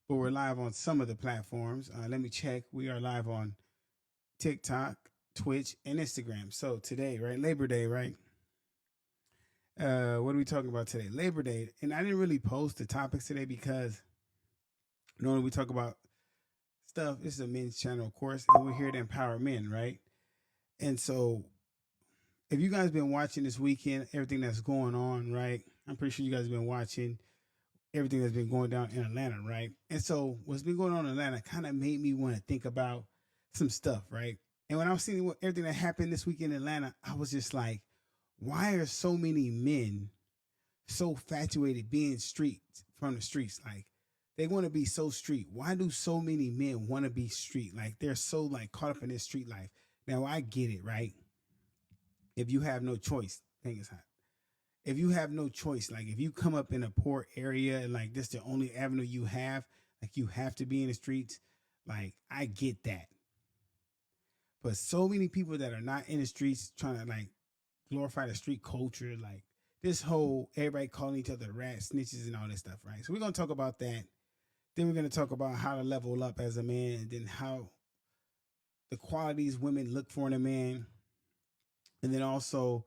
but we're live on some of the platforms. Let me check. We are live on TikTok, Twitch, and Instagram. So today, right, Labor Day, right? What are we talking about today? Labor Day, and I didn't really post the topics today because normally we talk about stuff. This is a men's channel, of course, and we're here to empower men, right? And so, if you guys been watching this weekend, everything that's going on, right? I'm pretty sure you guys have been watching everything that's been going down in Atlanta, right? And so what's been going on in Atlanta kind of made me want to think about some stuff, right? And when I was seeing everything that happened this weekend in Atlanta, I was just like, why are so many men so infatuated being street from the streets? Like they want to be so street. Why do so many men want to be street? Like they're so like caught up in this street life. Now I get it, right? If you have no choice, thing is hot. If you have no choice, like if you come up in a poor area and like this the only avenue you have, like you have to be in the streets, like I get that. But so many people that are not in the streets trying to like glorify the street culture, like this whole everybody calling each other rats, snitches, and all this stuff, right? So we're gonna talk about that. Then we're gonna talk about how to level up as a man, and then how the qualities women look for in a man, and then also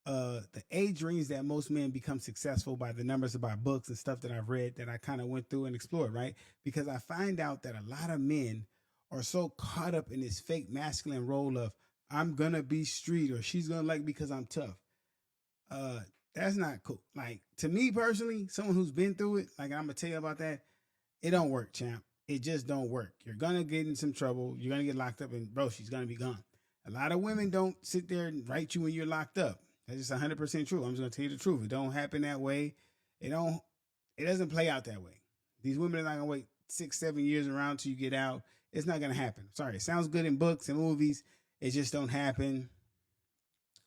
the age range that most men become successful by the numbers of my books and stuff that I've read that I kind of went through and explored, right? Because I find out that a lot of men are so caught up in this fake masculine role of I'm gonna be street or she's gonna like me because I'm tough. Uh, that's not cool. Like to me personally, someone who's been through it, like I'm gonna tell you about that, it don't work, champ. It just don't work. You're gonna get in some trouble. You're gonna get locked up, and bro, she's gonna be gone. A lot of women don't sit there and write you when you're locked up. That's just 100% true. I'm just gonna tell you the truth. It don't happen that way. It don't. It doesn't play out that way. These women are not gonna wait 6, 7 years around till you get out. It's not gonna happen. Sorry, it sounds good in books and movies. It just don't happen.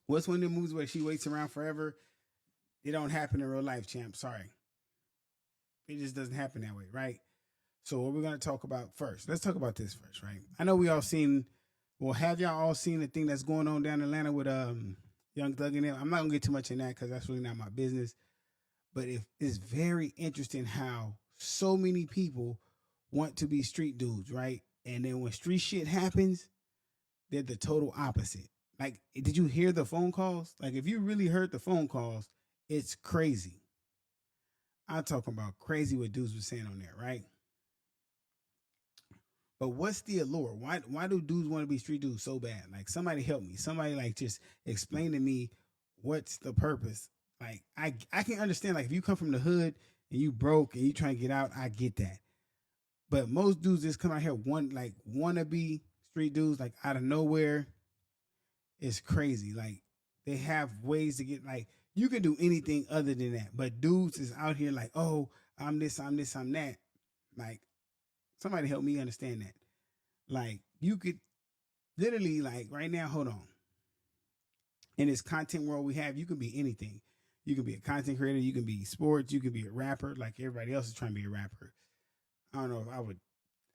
What's one of the movies where she waits around forever? It don't happen in real life, champ. Sorry, it just doesn't happen that way, right? So what we're gonna talk about first? Let's talk about this first, right? I know we all seen. Well, have y'all all seen the thing that's going on down in Atlanta with Young Thug and them? I'm not gonna get too much in that because that's really not my business. But it's very interesting how so many people want to be street dudes, right? And then when street shit happens, they're the total opposite. Like, did you hear the phone calls? Like, if you really heard the phone calls, it's crazy. I'm talking about crazy what dudes were saying on there, right? But what's the allure? Why do dudes want to be street dudes so bad? Like somebody help me. Somebody like just explain to me what's the purpose. Like I can understand like if you come from the hood and you broke and you trying to get out, I get that. But most dudes just come out here wanna be street dudes like out of nowhere. It's crazy. Like they have ways to get like you can do anything other than that. But dudes is out here like, oh, I'm this, I'm this, I'm that. Like somebody help me understand that. Like you could literally like right now, hold on. In this content world we have, you can be anything. You can be a content creator, you can be sports, you can be a rapper, like everybody else is trying to be a rapper. I don't know if I would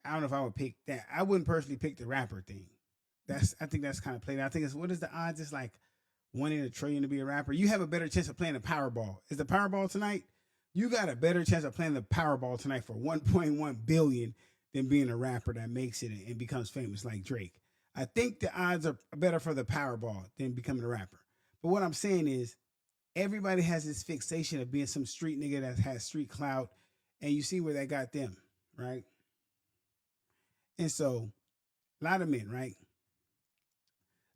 I don't know if I would pick that. I wouldn't personally pick the rapper thing. I think that's kind of played out. I think it's what is the odds? It's like 1 in 1 trillion to be a rapper. You have a better chance of playing the Powerball. Is the Powerball tonight? You got a better chance of playing the Powerball tonight for 1.1 billion than being a rapper that makes it and becomes famous like Drake. I think the odds are better for the Powerball than becoming a rapper. But what I'm saying is, everybody has this fixation of being some street nigga that has street clout, and you see where that got them, right? And so, a lot of men, right?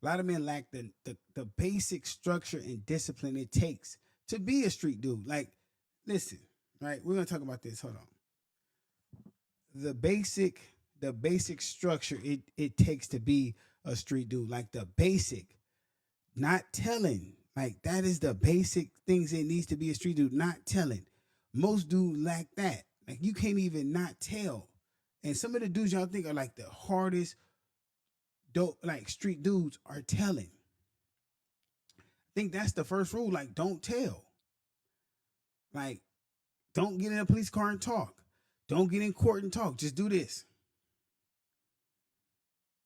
A lot of men lack the basic structure and discipline it takes to be a street dude. Like, listen, right? We're gonna talk about this. Hold on. The basic, the basic structure it takes to be a street dude. Like the basic, not telling. Like that is the basic things it needs to be a street dude. Not telling. Most dudes lack that. Like you can't even not tell. And some of the dudes y'all think are like the hardest dope like street dudes are telling. I think that's the first rule. Like, don't tell. Like, don't get in a police car and talk. Don't get in court and talk. Just do this.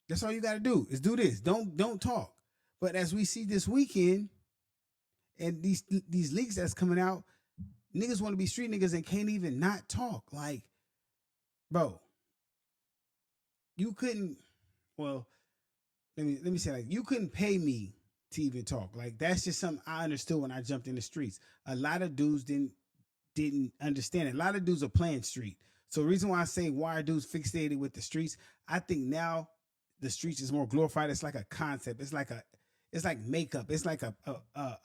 That's all you got to do is do this. Don't talk. But as we see this weekend and these leaks that's coming out, niggas want to be street niggas and can't even not talk. Like bro, you couldn't. Well, let me say, like, you couldn't pay me to even talk. Like, that's just something I understood when I jumped in the streets. A lot of dudes didn't understand it. A lot of dudes are playing street. So the reason why I say why are dudes fixated with the streets, I think now the streets is more glorified. It's like a concept. It's like makeup. It's like a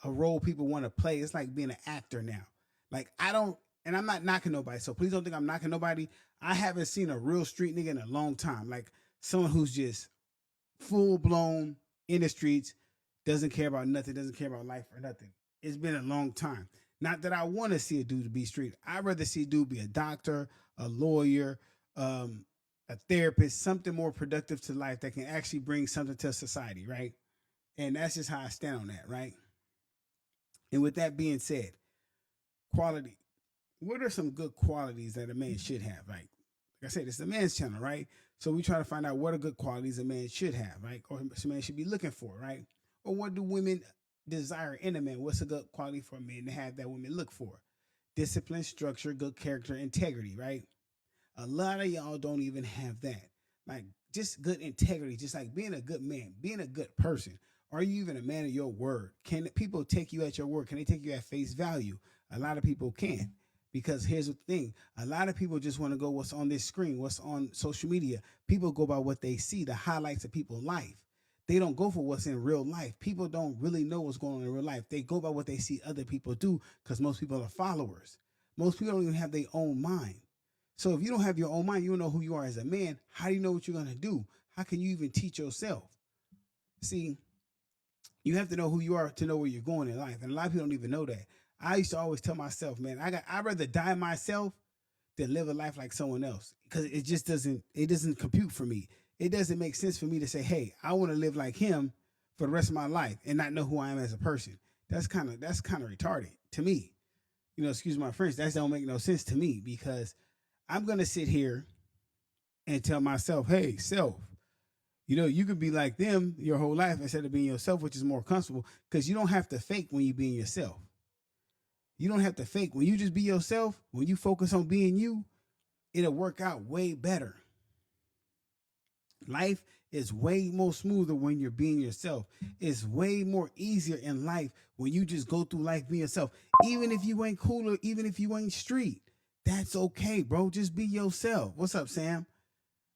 role people want to play. It's like being an actor now. Like, I don't, and I'm not knocking nobody. So please don't think I'm knocking nobody. I haven't seen a real street nigga in a long time. Like someone who's just full blown in the streets, doesn't care about nothing, doesn't care about life or nothing. It's been a long time. Not that I want to see a dude be street. I'd rather see a dude be a doctor, a lawyer, um, a therapist, something more productive to life that can actually bring something to society, right? And that's just how I stand on that, right? And with that being said, quality. What are some good qualities that a man should have? Like I said, it's the man's channel, right? So we try to find out what are good qualities a man should have, right? Or a man should be looking for, right? Or what do women desire in a man? What's a good quality for a man to have that women look for? Discipline, structure, good character, integrity, right? A lot of y'all don't even have that. Like just good integrity, just like being a good man, being a good person. Are you even a man of your word? Can people take you at your word? Can they take you at face value? A lot of people can't. Because here's the thing, a lot of people just want to go what's on this screen, what's on social media. People go by what they see, the highlights of people's life. They don't go for what's in real life. People don't really know what's going on in real life. They go by what they see other people do because most people are followers. Most people don't even have their own mind. So if you don't have your own mind, you don't know who you are as a man. How do you know what you're going to do? How can you even teach yourself? See, you have to know who you are to know where you're going in life. And a lot of people don't even know that. I used to always tell myself, man, I'd rather die myself than live a life like someone else. Because it doesn't compute for me. It doesn't make sense for me to say, hey, I want to live like him for the rest of my life and not know who I am as a person. That's kind of retarded to me. Excuse my French, that don't make no sense to me because I'm gonna sit here and tell myself, hey, self, you could be like them your whole life instead of being yourself, which is more comfortable because you don't have to fake when you being yourself. You don't have to fake. When you just be yourself, when you focus on being you, it'll work out way better. Life is way more smoother when you're being yourself. It's way more easier in life when you just go through life being yourself. Even if you ain't cooler, even if you ain't street, that's okay, bro. Just be yourself. What's up, Sam?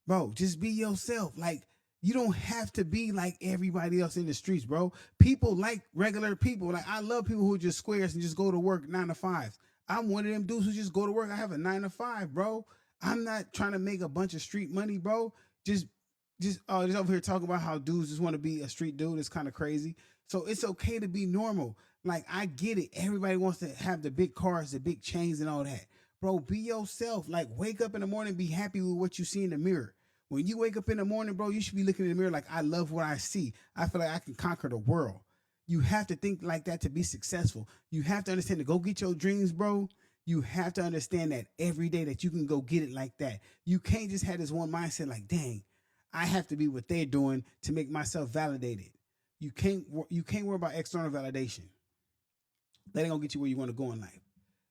Bro, just be yourself. Like, you don't have to be like everybody else in the streets, bro. People like regular people. Like, I love people who just squares and just go to work 9 to 5s. I'm one of them dudes who just go to work. I have a 9 to 5, bro. I'm not trying to make a bunch of street money, bro. Just over here talking about how dudes just want to be a street dude. It's kind of crazy. So it's okay to be normal. Like, I get it. Everybody wants to have the big cars, the big chains, and all that. Bro, be yourself. Like, wake up in the morning, be happy with what you see in the mirror. When you wake up in the morning, bro, you should be looking in the mirror like, I love what I see. I feel like I can conquer the world. You have to think like that to be successful. You have to understand to go get your dreams, bro. You have to understand that every day that you can go get it like that. You can't just have this one mindset like, dang, I have to be what they're doing to make myself validated. You can't worry about external validation. That ain't gonna get you where you want to go in life.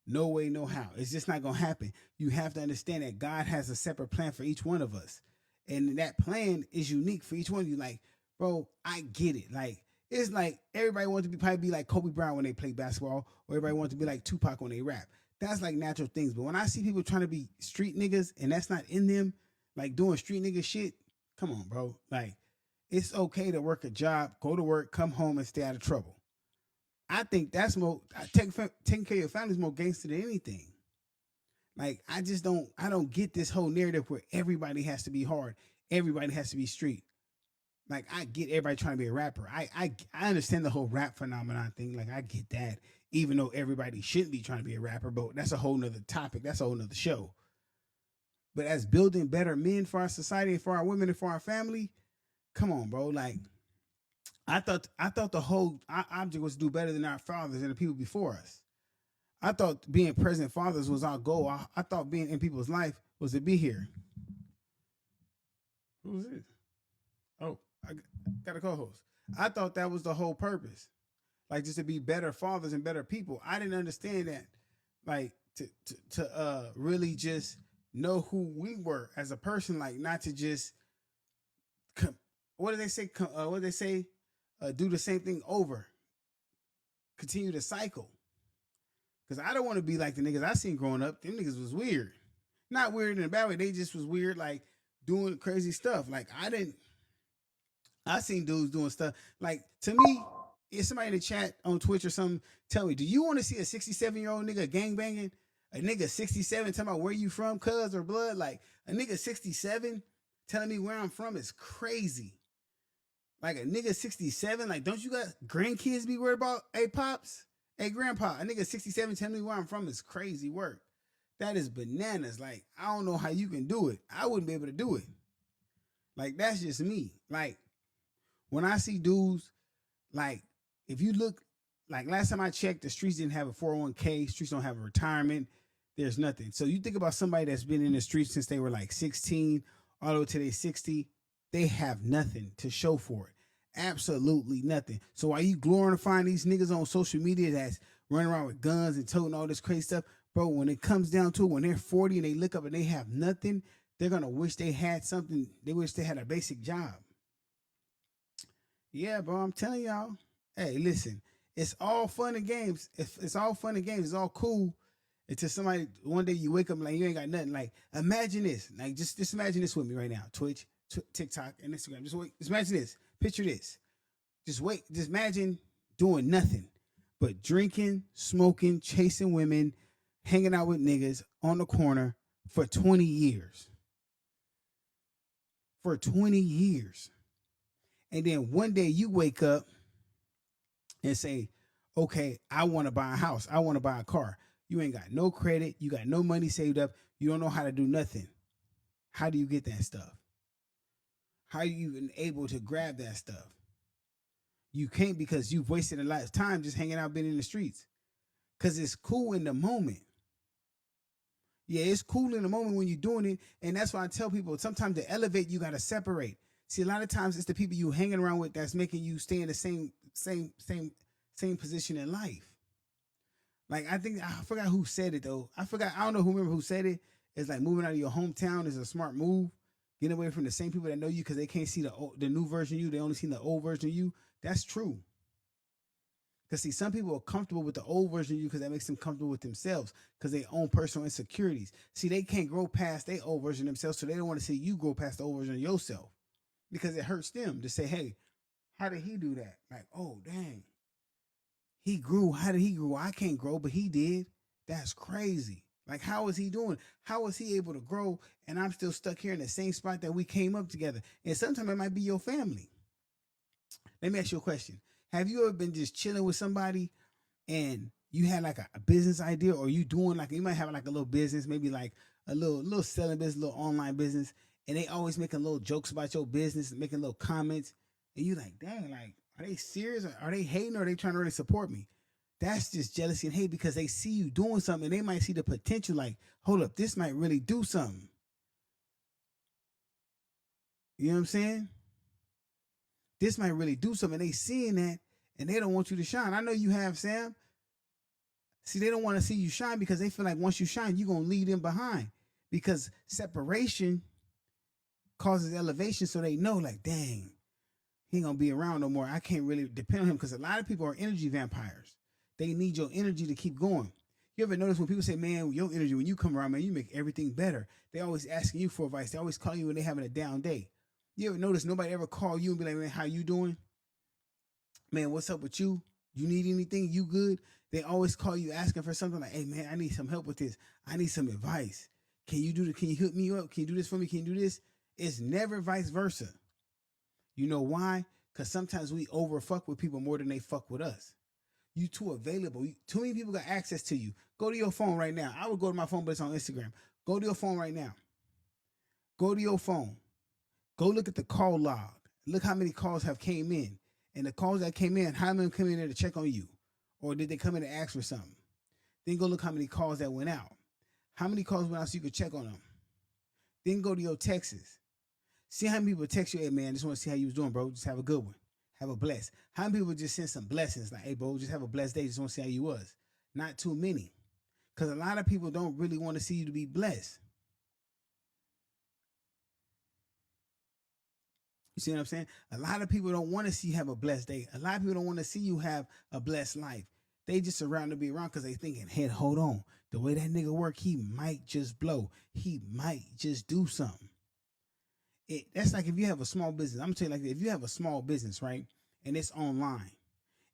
No way, no how. It's just not gonna happen. You have to understand that God has a separate plan for each one of us. And that plan is unique for each one of you. Like, bro, I get it. Like, it's like everybody wants to probably be like Kobe Bryant when they play basketball, or everybody wants to be like Tupac when they rap. That's like natural things. But when I see people trying to be street niggas and that's not in them, like doing street nigga shit, come on, bro. Like, it's okay to work a job, go to work, come home, and stay out of trouble. I think that's more taking care of your family is more gangster than anything. Like, I don't get this whole narrative where everybody has to be hard, everybody has to be street. Like, I get everybody trying to be a rapper. I understand the whole rap phenomenon thing. Like, I get that, even though everybody shouldn't be trying to be a rapper, but that's a whole nother topic. That's a whole nother show. But as building better men for our society and for our women and for our family, come on, bro. Like, I thought the whole object was to do better than our fathers and the people before us. I thought being present fathers was our goal. I thought being in people's life was to be here. Who's this? Oh, I got a co-host. I thought that was the whole purpose, like just to be better fathers and better people. I didn't understand that, like to really just know who we were as a person, like not to just what do they say? What do they say? Do the same thing over, continue to cycle. Because I don't want to be like the niggas I seen growing up. Them niggas was weird, not weird in a bad way. They just was weird, like doing crazy stuff. Like I didn't. I seen dudes doing stuff like to me. If somebody in the chat on Twitch or something, tell me, do you want to see a 67-year-old nigga gang banging? A nigga 67 talking about where you from, cuz or blood? Like a nigga 67 telling me where I'm from is crazy. Like a nigga 67, like don't you got grandkids be worried about? Hey pops, hey grandpa, a nigga 67 telling me where I'm from is crazy work. That is bananas. Like I don't know how you can do it. I wouldn't be able to do it. Like that's just me. Like when I see dudes, like if you look, like last time I checked, the streets didn't have a 401k. Streets don't have a retirement. There's nothing. So you think about somebody that's been in the streets since they were like 16 all the way to they 60. They have nothing to show for it. Absolutely nothing. So while you glorifying these niggas on social media that's running around with guns and toting all this crazy stuff, bro, when it comes down to it, when they're 40 and they look up and they have nothing, they're going to wish they had something. They wish they had a basic job. Yeah, bro, I'm telling y'all. Hey, listen, it's all fun and games. It's all fun and games. It's all cool until somebody one day you wake up like you ain't got nothing. Like imagine this. Like just imagine this with me right now. Twitch, TikTok, and Instagram. Just imagine this. Picture this. Just imagine doing nothing but drinking, smoking, chasing women, hanging out with niggas on the corner for 20 years. For 20 years. And then one day you wake up and say, okay, I want to buy a house. I want to buy a car. You ain't got no credit. You got no money saved up. You don't know how to do nothing. How do you get that stuff? How are you even able to grab that stuff? You can't because you've wasted a lot of time just hanging out, being in the streets. Because it's cool in the moment. Yeah, it's cool in the moment when you're doing it. And that's why I tell people sometimes to elevate, you got to separate. See, a lot of times it's the people you hanging around with that's making you stay in the same position in life. Like I forgot who said it though. I don't know who said it. It's like moving out of your hometown is a smart move. Getting away from the same people that know you because they can't see the new version of you. They only see the old version of you. That's true. Because see, some people are comfortable with the old version of you because that makes them comfortable with themselves because they own personal insecurities. See, they can't grow past their old version of themselves, so they don't want to see you grow past the old version of yourself because it hurts them to say, hey, how did he do that? Like, oh, dang. He grew. How did he grow? I can't grow, but he did. That's crazy. Like, how is he doing? How was he able to grow? And I'm still stuck here in the same spot that we came up together. And sometimes it might be your family. Let me ask you a question. Have you ever been just chilling with somebody and you had like a business idea, or you doing like, you might have like a little business, maybe like a little selling business, a little online business, and they always making little jokes about your business, making little comments, and you like, dang, like, are they serious? Are they hating, or are they trying to really support me? That's just jealousy and hate because they see you doing something and they might see the potential like, hold up, this might really do something. You know what I'm saying? This might really do something. They seeing that and they don't want you to shine. I know you have, Sam. See, they don't want to see you shine because they feel like once you shine, you're going to leave them behind because separation causes elevation. So they know like, dang, he ain't going to be around no more. I can't really depend on him because a lot of people are energy vampires. They need your energy to keep going. You ever notice when people say, man, your energy, when you come around, man, you make everything better. They always asking you for advice. They always call you when they're having a down day. You ever notice nobody ever call you and be like, man, how you doing? Man, what's up with you? You need anything? You good? They always call you asking for something like, hey, man, I need some help with this. I need some advice. Can you do this? Can you hook me up? Can you do this for me? Can you do this? It's never vice versa. You know why? Because sometimes we overfuck with people more than they fuck with us. You too available. Too many people got access to you. Go to your phone right now. I would go to my phone, but it's on Instagram. Go to your phone right now. Go to your phone. Go look at the call log. Look how many calls have came in. And the calls that came in, how many come in there to check on you? Or did they come in to ask for something? Then go look how many calls that went out. How many calls went out so you could check on them? Then go to your texts. See how many people text you, hey man, just want to see how you was doing, bro. Just have a good one. Have a bless. How many people just send some blessings like, hey, bro, just have a blessed day. Just want to see how you was. Not too many. Because a lot of people don't really want to see you to be blessed. You see what I'm saying? A lot of people don't want to see you have a blessed day. A lot of people don't want to see you have a blessed life. They just around to be around because they thinking, hey, hold on. The way that nigga work, he might just blow. He might just do something. That's like if you have a small business. I'm gonna tell you like if you have a small business, right? And it's online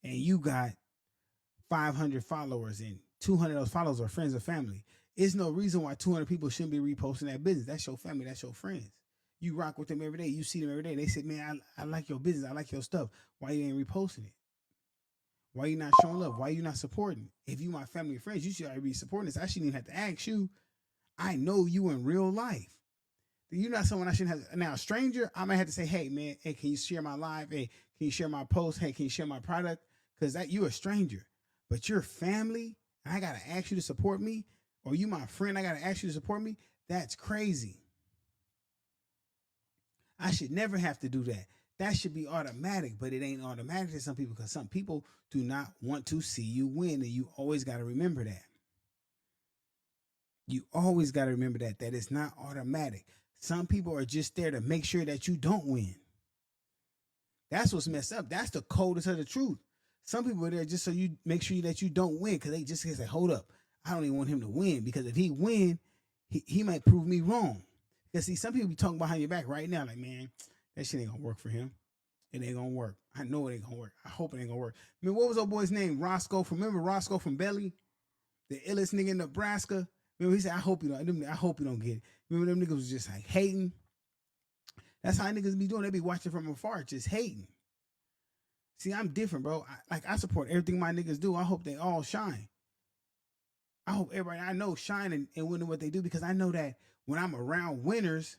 and you got 500 followers and 200 of those followers are friends or family. There's no reason why 200 people shouldn't be reposting that business. That's your family. That's your friends. You rock with them every day. You see them every day. They say, man, I like your business. I like your stuff. Why you ain't reposting it? Why you not showing love? Why you not supporting? If you my family and friends, you should already be supporting this. I shouldn't even have to ask you. I know you in real life. You're not someone I shouldn't have. Now, a stranger, I might have to say, hey, man, hey, can you share my live? Hey, can you share my post? Hey, can you share my product? Because that you're a stranger. But you're family, and I got to ask you to support me, or you my friend, I got to ask you to support me. That's crazy. I should never have to do that. That should be automatic, but it ain't automatic to some people because some people do not want to see you win, and you always got to remember that. You always got to remember that it's not automatic. Some people are just there to make sure that you don't win. That's what's messed up. That's the coldest of the truth. Some people are there just so you make sure that you don't win because they just say, hold up, I don't even want him to win because if he win, he might prove me wrong. Because see, some people be talking behind your back right now like, man, that shit ain't going to work for him. It ain't going to work. I know it ain't going to work. I hope it ain't going to work. I mean, what was old boy's name? Roscoe. Remember Roscoe from Belly? The illest nigga in Nebraska? Remember, he said, I hope you don't get it. Remember them niggas was just like hating? That's how niggas be doing. They be watching from afar, just hating. See, I'm different, bro. I support everything my niggas do. I hope they all shine. I hope everybody I know shine and win what they do because I know that when I'm around winners,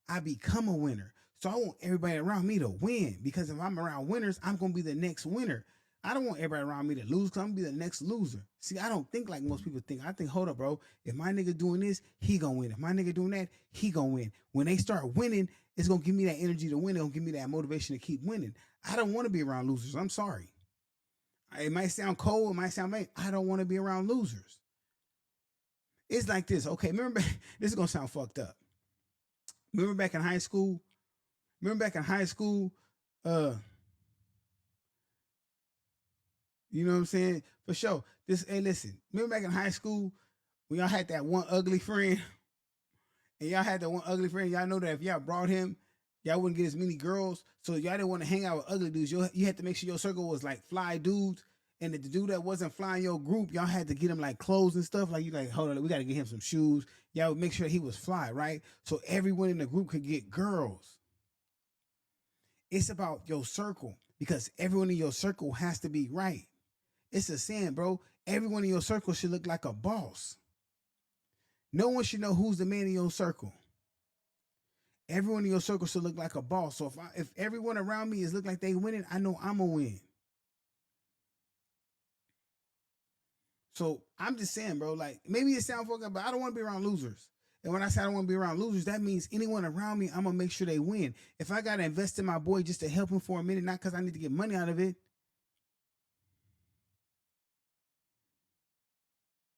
I become a winner. So I want everybody around me to win because if I'm around winners, I'm going to be the next winner. I don't want everybody around me to lose because I'm going to be the next loser. See, I don't think like most people think. I think, hold up, bro. If my nigga doing this, he going to win. If my nigga doing that, he going to win. When they start winning, it's going to give me that energy to win. It's going to give me that motivation to keep winning. I don't want to be around losers. I'm sorry. It might sound cold. It might sound bad. I don't want to be around losers. It's like this. Okay, remember, this is going to sound fucked up. Remember back in high school? You know what I'm saying? For sure. Hey, listen. Remember back in high school when y'all had that one ugly friend? And y'all had that one ugly friend. Y'all know that if y'all brought him, y'all wouldn't get as many girls. So y'all didn't want to hang out with ugly dudes. You had to make sure your circle was like fly dudes. And if the dude that wasn't flying your group, y'all had to get him like clothes and stuff. Like you like, hold on, we got to get him some shoes. Y'all would make sure he was fly, right? So everyone in the group could get girls. It's about your circle because everyone in your circle has to be right. It's a saying, bro. Everyone in your circle should look like a boss. No one should know who's the man in your circle. Everyone in your circle should look like a boss. So if everyone around me is look like they winning, I know I'm gonna win. So I'm just saying, bro. Like maybe it sounds fucked up, but I don't want to be around losers. And when I say I don't want to be around losers, that means anyone around me, I'm gonna make sure they win. If I gotta invest in my boy just to help him for a minute, not because I need to get money out of it.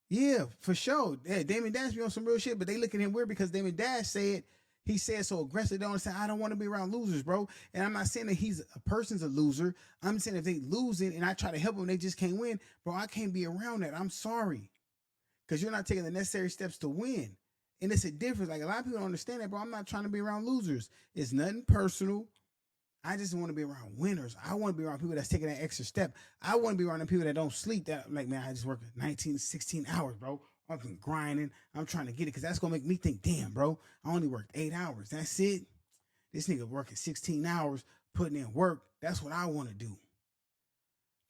Yeah, for sure. Yeah, Damon Dash be on some real shit, but they look at him weird because Damon Dash he said so aggressive. They don't say I don't want to be around losers, bro. And I'm not saying that he's a person's a loser. I'm saying if they losing and I try to help them, they just can't win, bro. I can't be around that. I'm sorry, because you're not taking the necessary steps to win. And it's a difference. Like a lot of people don't understand that, bro. I'm not trying to be around losers. It's nothing personal. I just want to be around winners. I want to be around people that's taking that extra step. I want to be around the people that don't sleep. That like, man, I just work 19, 16 hours, bro. I've been grinding. I'm trying to get it because that's going to make me think, damn, bro, I only worked 8 hours. That's it. This nigga working 16 hours, putting in work. That's what I want to do.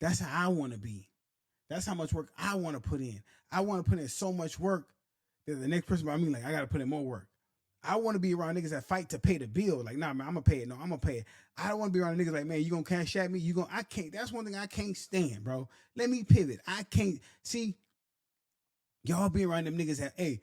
That's how I want to be. That's how much work I want to put in. I want to put in so much work that the next person, I mean, like, I got to put in more work. I want to be around niggas that fight to pay the bill. Like, nah, man, I'm gonna pay it. No, I'm gonna pay it. I don't want to be around niggas like, man, you gonna cash at me? I can't. That's one thing I can't stand, bro. Let me pivot. I can't see y'all be around them niggas that, hey,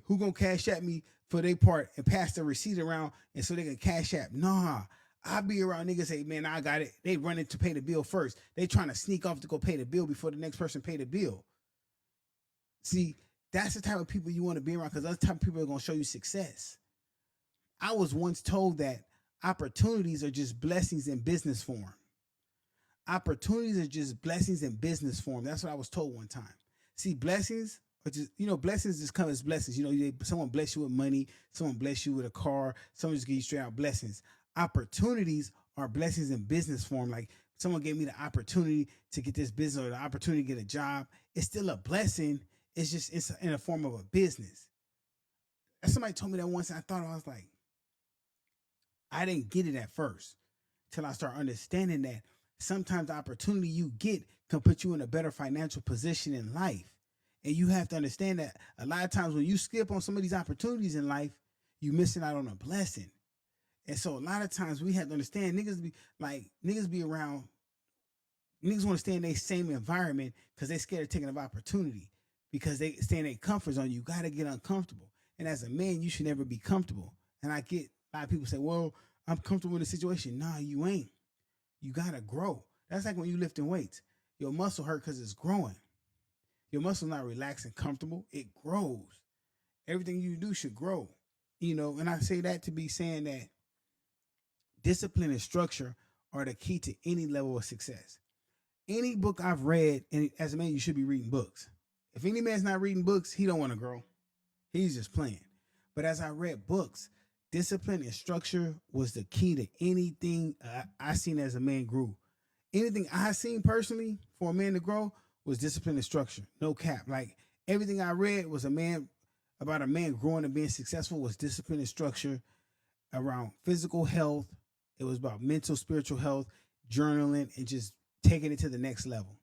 who gonna cash at me for their part and pass the receipt around and so they can cash at? Nah. I be around niggas say, man, I got it. They running to pay the bill first. They trying to sneak off to go pay the bill before the next person pay the bill. See, that's the type of people you want to be around because those type of people are going to show you success. I was once told that Opportunities are just blessings in business form. Opportunities are just blessings in business form. That's what I was told one time. See, blessings are just, blessings just come as blessings. Someone bless you with money, someone bless you with a car, someone just give you straight out blessings. Opportunities are blessings in business form. Like someone gave me the opportunity to get this business or the opportunity to get a job. It's still a blessing. It's just in a form of a business. And somebody told me that once, and I was like, I didn't get it at first till I start understanding that sometimes the opportunity you get can put you in a better financial position in life. And you have to understand that a lot of times when you skip on some of these opportunities in life, you missing out on a blessing. And so a lot of times we have to understand niggas be around, niggas want to stay in their same environment because they scared of taking an opportunity. Because they stay in their comfort zone. You gotta get uncomfortable. And as a man, you should never be comfortable. And I get a lot of people say, well, I'm comfortable in the situation. Nah, you ain't. You gotta grow. That's like when you lifting weights. Your muscle hurt because it's growing. Your muscle not relaxed and comfortable. It grows. Everything you do should grow. And I say that to be saying that discipline and structure are the key to any level of success. Any book I've read, and as a man, you should be reading books. If any man's not reading books, he don't want to grow. He's just playing. But as I read books, discipline and structure was the key to anything I seen as a man grew. Anything I seen personally for a man to grow was discipline and structure. No cap. Like everything I read was about a man growing and being successful was discipline and structure around physical health. It was about mental, spiritual health, journaling, and just taking it to the next level.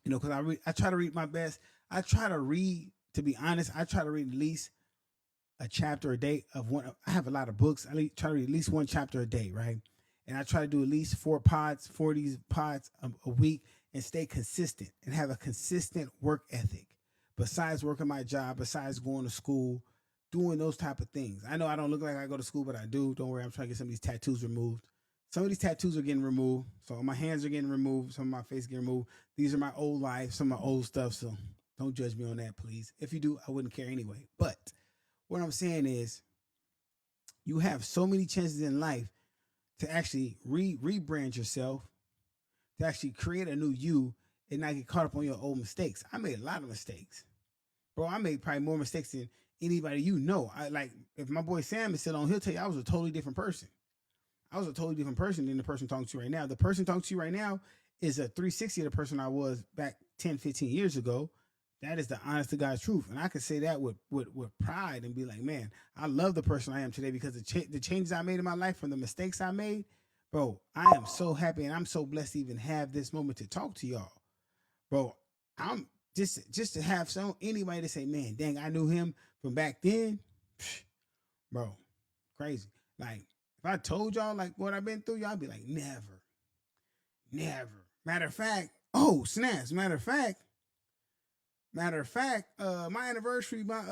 Because I try to read my best. I try to read, to be honest, I try to read at least a chapter a day of one. I have a lot of books. I try to read at least one chapter a day, right? And I try to do at least 40 pods a week and stay consistent and have a consistent work ethic. Besides working my job, besides going to school, doing those type of things. I know I don't look like I go to school, but I do. Don't worry, I'm trying to get some of these tattoos removed. Some of these tattoos are getting removed. So my hands are getting removed. Some of my face getting removed. These are my old life, some of my old stuff. So don't judge me on that, please. If you do, I wouldn't care anyway. But what I'm saying is you have so many chances in life to actually rebrand yourself, to actually create a new you and not get caught up on your old mistakes. I made a lot of mistakes. Bro, I made probably more mistakes than anybody you know. If my boy Sam is still on, he'll tell you I was a totally different person. I was a totally different person than the person talking to you right now. The person talking to you right now is a 360 of the person I was back 10, 15 years ago. That is the honest to God's truth. And I can say that with pride and be like, man, I love the person I am today because the changes I made in my life from the mistakes I made, bro, I am so happy and I'm so blessed to even have this moment to talk to y'all. Bro, I'm just to have anybody to say, man, dang, I knew him from back then. Psh, bro, crazy. Like, if I told y'all like what I've been through, y'all be like, never. Never. Matter of fact, oh, snaps. Matter of fact, my anniversary, my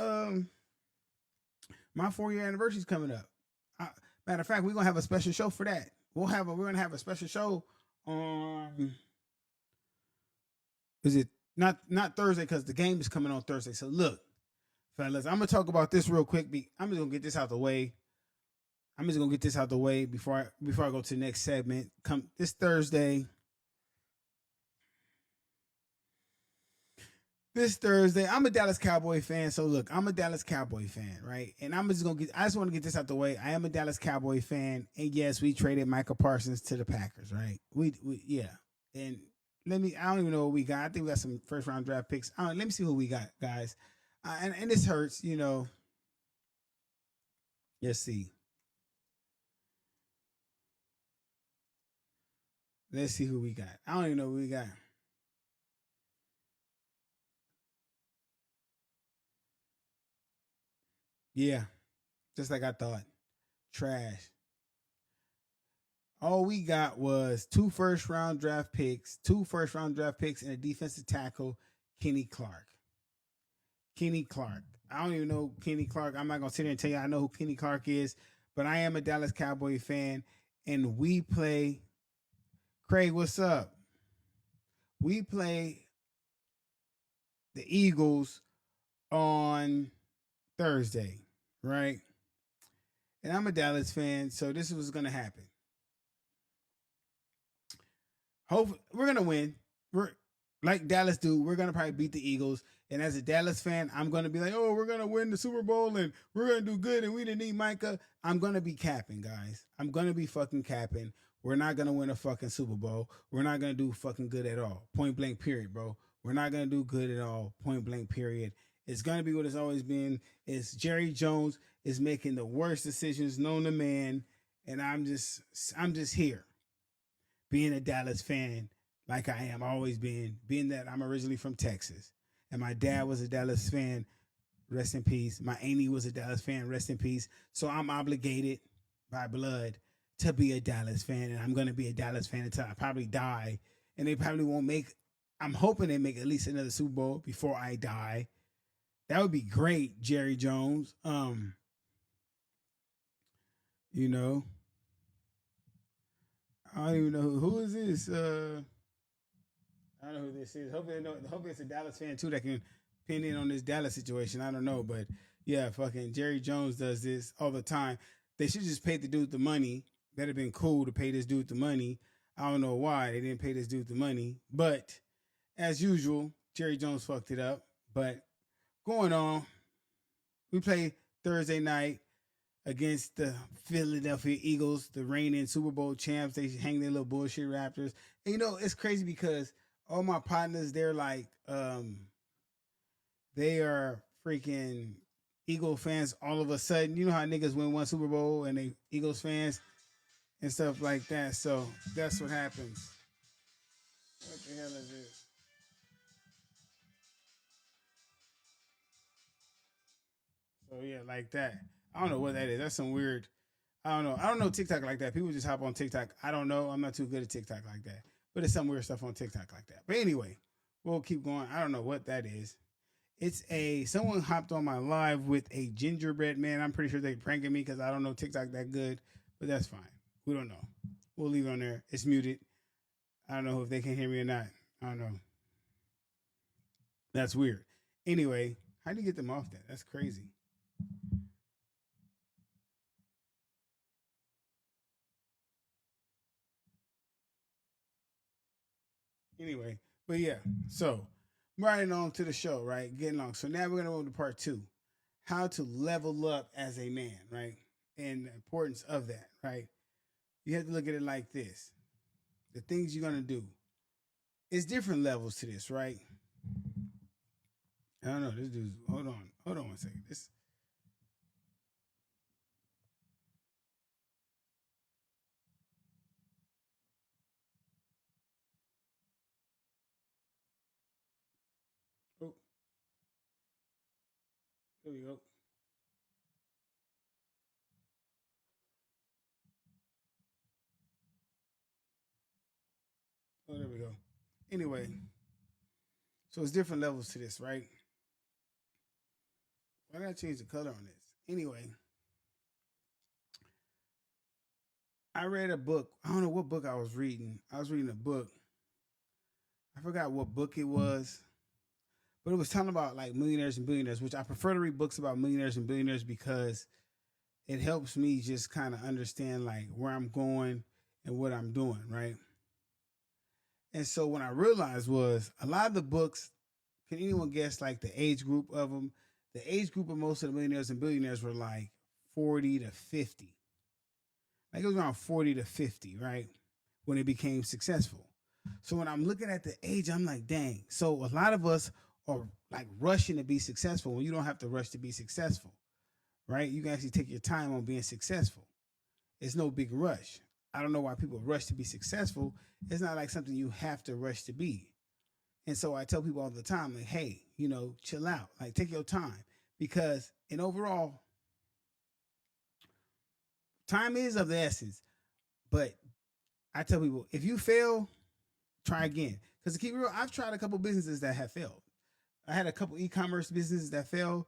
4-year anniversary is coming up. Matter of fact, we're gonna have a special show for that. We're gonna have a special show on. Is it not Thursday because the game is coming on Thursday? So look, fellas, I'm gonna talk about this real quick. I'm just gonna get this out the way. Before I go to the next segment. Come this Thursday. I'm a Dallas Cowboy fan. So look, I'm a Dallas Cowboy fan, right? And I just want to get this out the way. I am a Dallas Cowboy fan, and yes, we traded Michael Parsons to the Packers, right? We yeah. And I don't even know what we got. I think we got some first round draft picks. Let me see who we got, guys. And this hurts, Let's see. Let's see who we got. I don't even know who we got. Yeah, just like I thought. Trash. All we got was two first round draft picks, and a defensive tackle, Kenny Clark. Kenny Clark. I don't even know Kenny Clark. I'm not gonna sit here and tell you I know who Kenny Clark is, but I am a Dallas Cowboy fan, and we play. Craig, what's up? We play the Eagles on Thursday, right? and I'm a Dallas fan, so this is what's gonna happen. Hope we're gonna win. We're like Dallas do. We're gonna probably beat the Eagles. And as a Dallas fan, I'm gonna be like, oh, we're gonna win the Super Bowl and we're gonna do good and we didn't need Micah. I'm gonna be capping, guys. I'm gonna be fucking capping. We're not gonna win a fucking Super Bowl. We're not gonna do fucking good at all. Point blank, period, bro. We're not gonna do good at all. Point blank, period. It's gonna be what it's always been. It's Jerry Jones is making the worst decisions known to man, and I'm just here being a Dallas fan like I am, always been, being that I'm originally from Texas. And my dad was a Dallas fan, rest in peace. My auntie was a Dallas fan, rest in peace. So I'm obligated by blood to be a Dallas fan. And I'm going to be a Dallas fan until I probably die. And they probably won't make, I'm hoping they make at least another Super Bowl before I die. That would be great, Jerry Jones. You know, I don't even know who is this. I don't know who this is. Hopefully it's a Dallas fan too that can pin in on this Dallas situation. I don't know, but yeah, fucking Jerry Jones does this all the time. They should just pay the dude the money. That'd have been cool to pay this dude the money. I don't know why they didn't pay this dude the money, but as usual, Jerry Jones fucked it up. But going on, we play Thursday night against the Philadelphia Eagles, the reigning Super Bowl champs. They hang their little bullshit Raptors. And you know, it's crazy because all my partners, they're like, they are freaking Eagle fans all of a sudden. You know how niggas win one Super Bowl and they Eagles fans and stuff like that. So that's what happens. What the hell is this? So yeah, like that. I don't know what that is. That's some weird. I don't know. I don't know TikTok like that. People just hop on TikTok. I don't know. I'm not too good at TikTok like that. But it's some weird stuff on TikTok like that. But anyway, we'll keep going. I don't know what that is. It's a someone hopped on my live with a gingerbread man. I'm pretty sure they pranking me because I don't know TikTok that good, but that's fine. We don't know. We'll leave it on there. It's muted. I don't know if they can hear me or not. I don't know. That's weird. Anyway, how do you get them off that? That's crazy. Anyway, but yeah, so riding on to the show, right? Getting along. So now we're gonna go to part two. How to level up as a man, right? And the importance of that, right? You have to look at it like this. The things you're gonna do. It's different levels to this, right? I don't know. This dude's hold on one second. This oh, here we go. Oh, there we go. Anyway, so it's different levels to this, right? Why did I change the color on this? Anyway, I read a book. I don't know what book I was reading. I was reading a book. I forgot what book it was, but it was talking about like millionaires and billionaires, which I prefer to read books about millionaires and billionaires because it helps me just kind of understand like where I'm going and what I'm doing, right? And so what I realized was a lot of the books, can anyone guess like the age group of them? The age group of most of the millionaires and billionaires were like 40 to 50. Like it was around 40 to 50, right? When it became successful. So when I'm looking at the age, I'm like, dang. So a lot of us are like rushing to be successful when you don't have to rush to be successful, right? You can actually take your time on being successful. It's no big rush. I don't know why people rush to be successful. It's not like something you have to rush to be. And so I tell people all the time, like, hey, you know, chill out, like take your time. Because in overall, time is of the essence. But I tell people, if you fail, try again. Because to keep it real, I've tried a couple businesses that have failed. I had a couple e-commerce businesses that failed.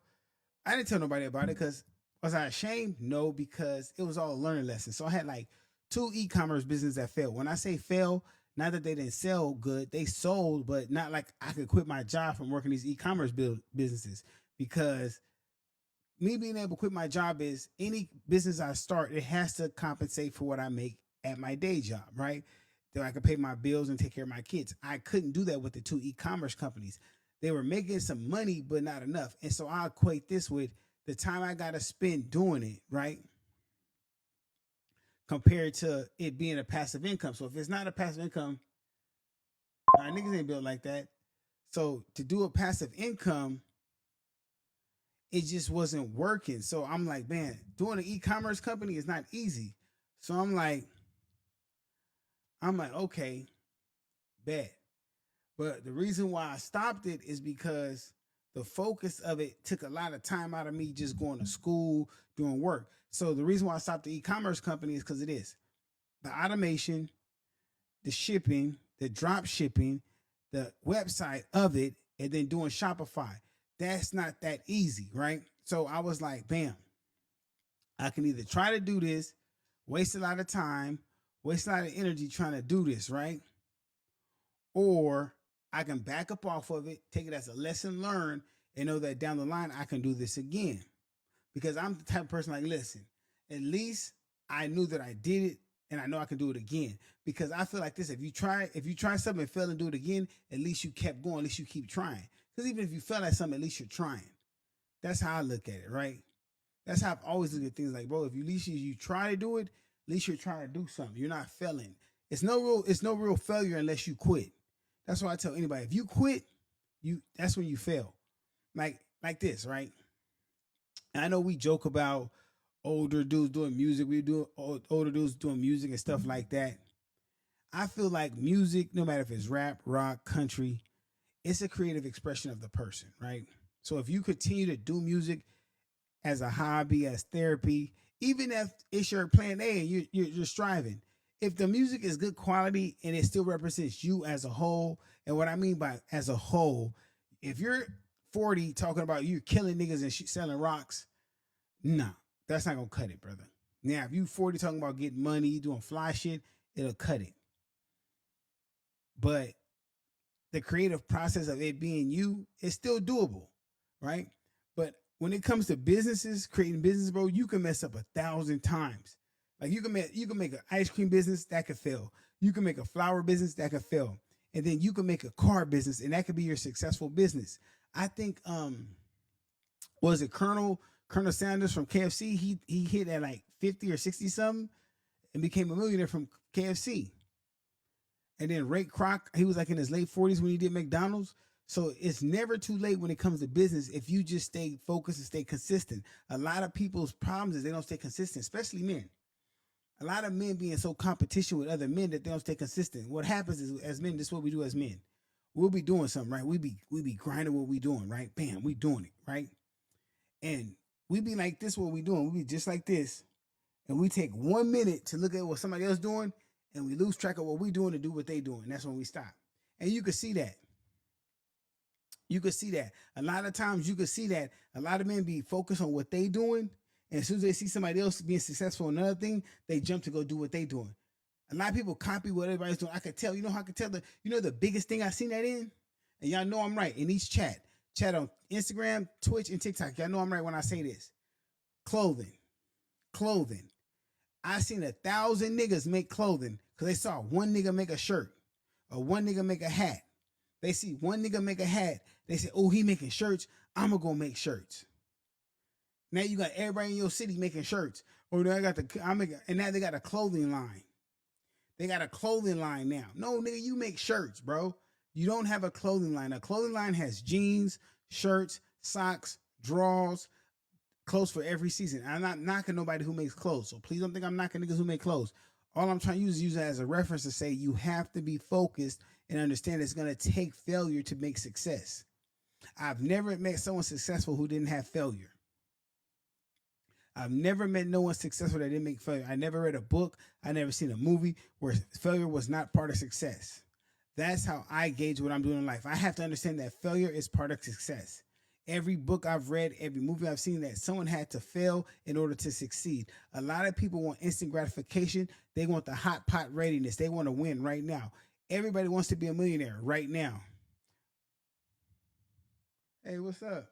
I didn't tell nobody about it because was I ashamed? No, because it was all a learning lesson. So I had like two e-commerce businesses that failed. When I say fail, not that they didn't sell good, they sold, but not like I could quit my job from working these e-commerce businesses because me being able to quit my job is any business I start, it has to compensate for what I make at my day job, right? That I can pay my bills and take care of my kids. I couldn't do that with the two e-commerce companies. They were making some money, but not enough. And so I equate this with the time I got to spend doing it, right? Compared to it being a passive income. So if it's not a passive income, our niggas ain't built like that. So to do a passive income, it just wasn't working. So I'm like, man, doing an e-commerce company is not easy. So I'm like, okay, bet. But the reason why I stopped it is because the focus of it took a lot of time out of me just going to school, doing work. So the reason why I stopped the e-commerce company is because it is the automation, the shipping, the drop shipping, the website of it, and then doing Shopify. That's not that easy, right? So I was like, bam, I can either try to do this, waste a lot of time, waste a lot of energy trying to do this, right? Or I can back up off of it, take it as a lesson learned, and know that down the line I can do this again. Because I'm the type of person like, listen, at least I knew that I did it and I know I can do it again. Because I feel like this, if you try something and fail and do it again, at least you kept going, at least you keep trying. Because even if you fail at something, at least you're trying. That's how I look at it, right? That's how I've always looked at things like, bro, if you at least you try to do it, at least you're trying to do something. You're not failing. It's no real failure unless you quit. That's why I tell anybody, if you quit, that's when you fail. Like this, right? And I know we joke about older dudes doing music. We do older dudes doing music and stuff like that. I feel like music, no matter if it's rap, rock, country, it's a creative expression of the person, right? So if you continue to do music as a hobby, as therapy, even if it's your plan A and you're striving, if the music is good quality and it still represents you as a whole, and what I mean by as a whole, if you're 40 talking about you killing niggas and selling rocks, nah, that's not gonna cut it, brother. Now, if you 40 talking about getting money, doing fly shit, it'll cut it. But the creative process of it being you is still doable, right? But when it comes to businesses, creating business, bro, you can mess up 1,000 times. Like you can make an ice cream business that could fail. You can make a flower business that could fail, and then you can make a car business, and that could be your successful business. I think was it Colonel Sanders from KFC? He hit at like 50 or 60 something and became a millionaire from KFC. And then Ray Kroc, he was like in his late 40s when he did McDonald's. So it's never too late when it comes to business if you just stay focused and stay consistent. A lot of people's problems is they don't stay consistent, especially men. A lot of men being so competition with other men that they don't stay consistent. What happens is as men, this is what we do as men. We'll be doing something, right? We be grinding what we doing, right? Bam, we doing it, right? And we be like this, what we doing. We be just like this. And we take 1 minute to look at what somebody else doing, and we lose track of what we doing to do what they doing. That's when we stop. And you can see that. You can see that. A lot of times you can see that a lot of men be focused on what they doing. And as soon as they see somebody else being successful in another thing, they jump to go do what they doing. A lot of people copy what everybody's doing. I could tell, you know how I could tell the biggest thing I seen that in? And y'all know I'm right. In each chat on Instagram, Twitch, and TikTok. Y'all know I'm right when I say this. Clothing. Clothing. I seen 1,000 niggas make clothing because they saw one nigga make a shirt or one nigga make a hat. They see one nigga make a hat. They say, oh, he making shirts. I'm going to go make shirts. Now you got everybody in your city making shirts. Or and now they got a clothing line. They got a clothing line now. No, nigga, you make shirts, bro. You don't have a clothing line. A clothing line has jeans, shirts, socks, drawers, clothes for every season. I'm not knocking nobody who makes clothes. So please don't think I'm knocking niggas who make clothes. All I'm trying to use it as a reference to say you have to be focused and understand it's going to take failure to make success. I've never met someone successful who didn't have failure. I've never met no one successful that didn't make failure. I never read a book. I never seen a movie where failure was not part of success. That's how I gauge what I'm doing in life. I have to understand that failure is part of success. Every book I've read, every movie I've seen, that someone had to fail in order to succeed. A lot of people want instant gratification. They want the hot pot readiness. They want to win right now. Everybody wants to be a millionaire right now. Hey, what's up?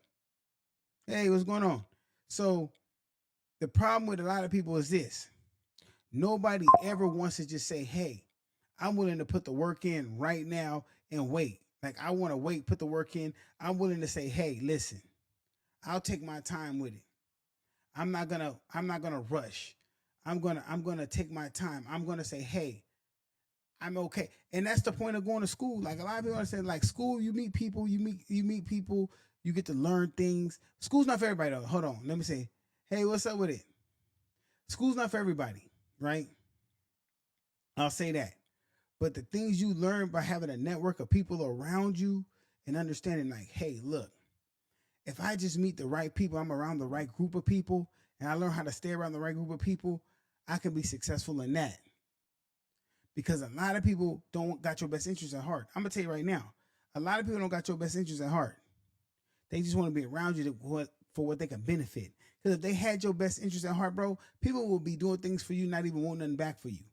Hey, what's going on? So the problem with a lot of people is this: nobody ever wants to just say, "Hey, I'm willing to put the work in right now and wait." Like I want to wait, put the work in. I'm willing to say, "Hey, listen, I'll take my time with it. I'm not gonna rush. I'm gonna take my time. I'm gonna say, hey, I'm okay." And that's the point of going to school. Like a lot of people understand, like school, you meet people, you meet people, you get to learn things. School's not for everybody though. Hold on. Let me say, hey, what's up with it? School's not for everybody, right? I'll say that. But the things you learn by having a network of people around you and understanding, like, hey, look, if I just meet the right people, I'm around the right group of people, and I learn how to stay around the right group of people, I can be successful in that. Because a lot of people don't got your best interest at heart. I'm gonna tell you right now, a lot of people don't got your best interest at heart. They just want to be around you for what they can benefit. Because if they had your best interest at heart, bro, people will be doing things for you, not even want nothing back for you.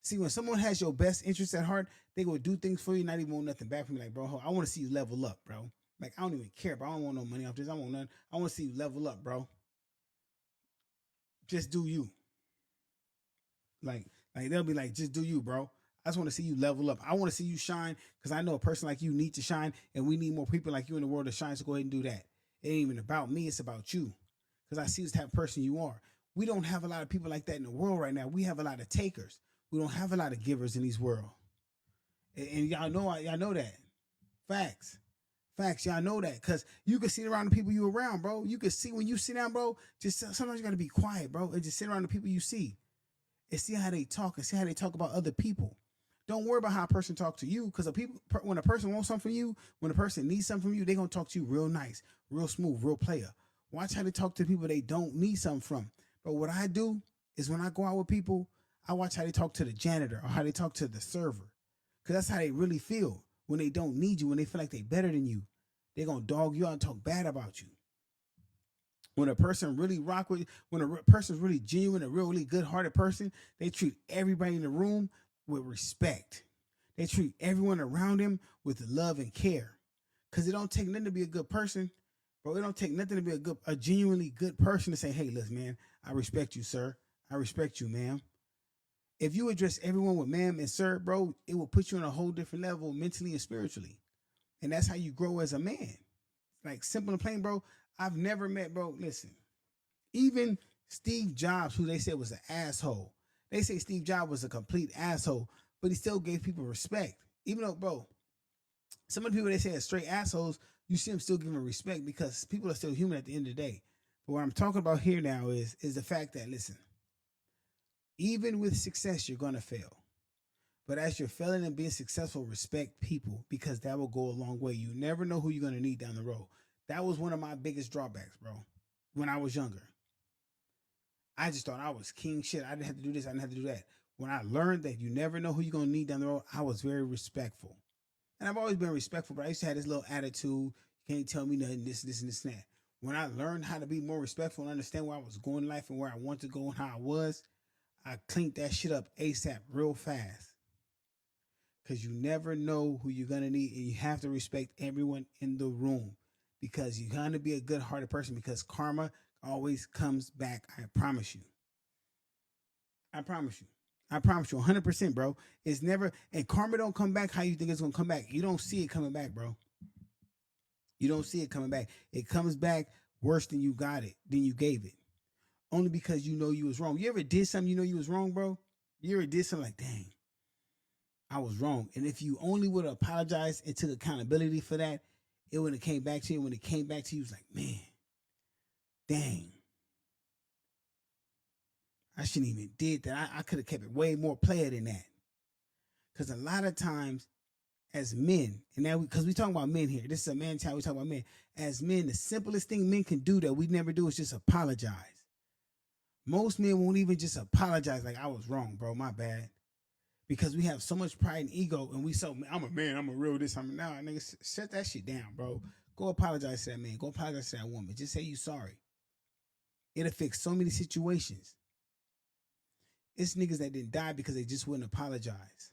See, when someone has your best interest at heart, they will do things for you, not even want nothing back from you. Like, bro, I want to see you level up, bro. Like, I don't even care, bro. I don't want no money off this. I want nothing. I want to see you level up, bro. Just do you. Like, they'll be like, just do you, bro. I just want to see you level up. I want to see you shine because I know a person like you need to shine, and we need more people like you in the world to shine. So go ahead and do that. It ain't even about me; it's about you. Because I see this type of person you are. We don't have a lot of people like that in the world right now. We have a lot of takers. We don't have a lot of givers in this world, and y'all know that. Facts. Facts, y'all know that because you can sit around the people you around, bro. You can see when you sit down, bro. Just sometimes you gotta be quiet, bro, and just sit around the people you see and see how they talk and see how they talk about other people. Don't worry about how a person talks to you because when a person wants something from you, when a person needs something from you, they're gonna talk to you real nice, real smooth, real player. Watch how they talk to people they don't need something from. But what I do is when I go out with people, I watch how they talk to the janitor or how they talk to the server. Cause that's how they really feel when they don't need you, when they feel like they better than you. They're gonna dog you out and talk bad about you. When a person really rock with, when a person's really genuine, a really good-hearted person, they treat everybody in the room with respect. They treat everyone around them with love and care. Cause it don't take nothing to be a good person, bro. It don't take nothing to be a genuinely good person to say, "Hey, listen, man, I respect you, sir. I respect you, ma'am." If you address everyone with ma'am and sir, bro, it will put you on a whole different level mentally and spiritually. And that's how you grow as a man. Like simple and plain, bro. I've never met, bro. Listen, even Steve Jobs, who they said was an asshole, they say Steve Jobs was a complete asshole, but he still gave people respect. Even though, bro, some of the people they say are straight assholes, you see them still giving respect because people are still human at the end of the day. But what I'm talking about here now is the fact that, listen, even with success, you're gonna fail. But as you're failing and being successful, respect people because that will go a long way. You never know who you're gonna need down the road. That was one of my biggest drawbacks, bro. When I was younger, I just thought I was king shit. I didn't have to do this. I didn't have to do that. When I learned that you never know who you're gonna need down the road, I was very respectful. And I've always been respectful, but I used to have this little attitude. You can't tell me nothing, this, and this, and that. When I learned how to be more respectful and understand where I was going in life and where I wanted to go and how I was, I cleaned that shit up ASAP real fast. Because you never know who you're going to need, and you have to respect everyone in the room because you're going to be a good hearted person because karma always comes back. I promise you. I promise you. I promise you 100%, bro. It's never, and karma don't come back how you think it's going to come back. You don't see it coming back, bro. You don't see it coming back. It comes back worse than you got it, than you gave it. Only because you know you was wrong. You ever did something you know you was wrong, bro? You ever did something like, dang, I was wrong. And if you only would have apologized and took accountability for that, it would have came back to you. When it came back to you, it was like, man, dang, I shouldn't even did that. I could have kept it way more player than that. Because a lot of times as men, and now because we talking about men here, this is a man child, we talk about men. As men, the simplest thing men can do that we never do is just apologize. Most men won't even just apologize like I was wrong, bro, my bad. Because we have so much pride and ego, and we so I'm a man, I'm a real this, I'm a now, nigga, shut that shit down, bro. Go apologize to that man. Go apologize to that woman. Just say you sorry. It'll fix so many situations. It's niggas that didn't die because they just wouldn't apologize.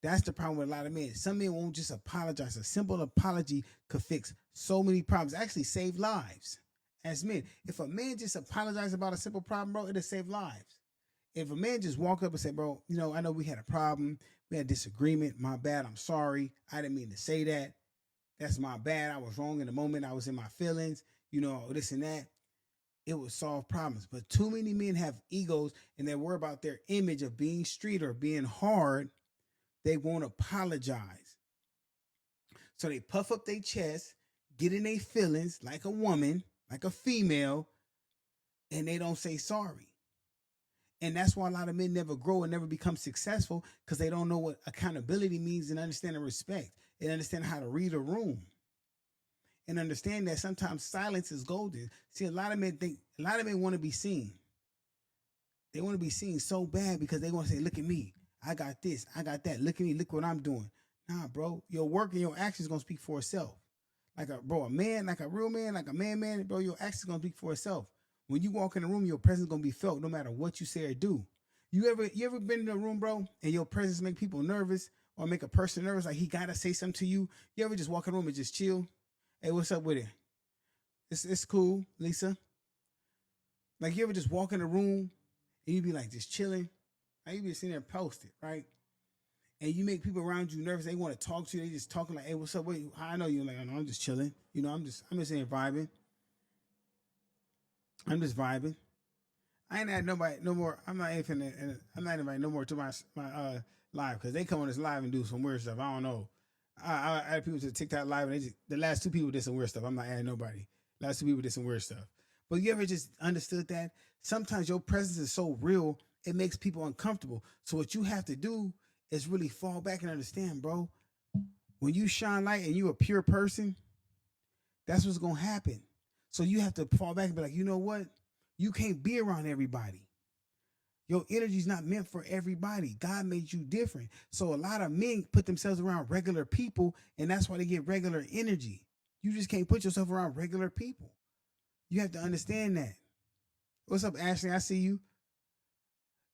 That's the problem with a lot of men. Some men won't just apologize. A simple apology could fix so many problems. Actually, save lives. as men. If a man just apologizes about a simple problem, bro, it'll save lives. If a man just walk up and say, bro, I know we had a problem, we had a disagreement, my bad, I'm sorry, I didn't mean to say that. That's my bad. I was wrong in the moment. I was in my feelings, this and that. It would solve problems. But too many men have egos and they worry about their image of being street or being hard. They won't apologize. So they puff up their chest, get in their feelings like a woman, like a female, and they don't say sorry. And that's why a lot of men never grow and never become successful, because they don't know what accountability means and understanding respect and understand how to read a room and understand that sometimes silence is golden. See, a lot of men want to be seen. They want to be seen so bad because they want to say, look at me. I got this. I got that. Look at me. Look what I'm doing. Nah, bro. Your work and your actions going to speak for itself. Like a man, like a real man, like a man, bro, your actions going to speak for itself. When you walk in the room, your presence going to be felt no matter what you say or do. You ever been in a room, bro, and your presence make people nervous or make a person nervous, like he got to say something to you? You ever just walk in the room and just chill? Hey, what's up with it? It's cool, Lisa. Like, you ever just walk in the room and you be like just chilling? Like, you be sitting there posted, right? And you make people around you nervous. They want to talk to you. They just talking like, hey, what's up? Wait, how I know you? Like, oh, no, I'm just chilling. I'm just in vibing. I'm just vibing. I ain't had nobody no more. I'm not inviting no more to my live, because they come on this live and do some weird stuff. I don't know. I add people to TikTok live, and the last two people did some weird stuff. I'm not adding nobody. Last two people did some weird stuff. But you ever just understood that sometimes your presence is so real, it makes people uncomfortable. So what you have to do is really fall back and understand, bro. When you shine light and you a pure person, that's what's gonna happen. So you have to fall back and be like, you know what? You can't be around everybody. Your energy is not meant for everybody. God made you different. So a lot of men put themselves around regular people, and that's why they get regular energy. You just can't put yourself around regular people. You have to understand that. What's up, Ashley? I see you.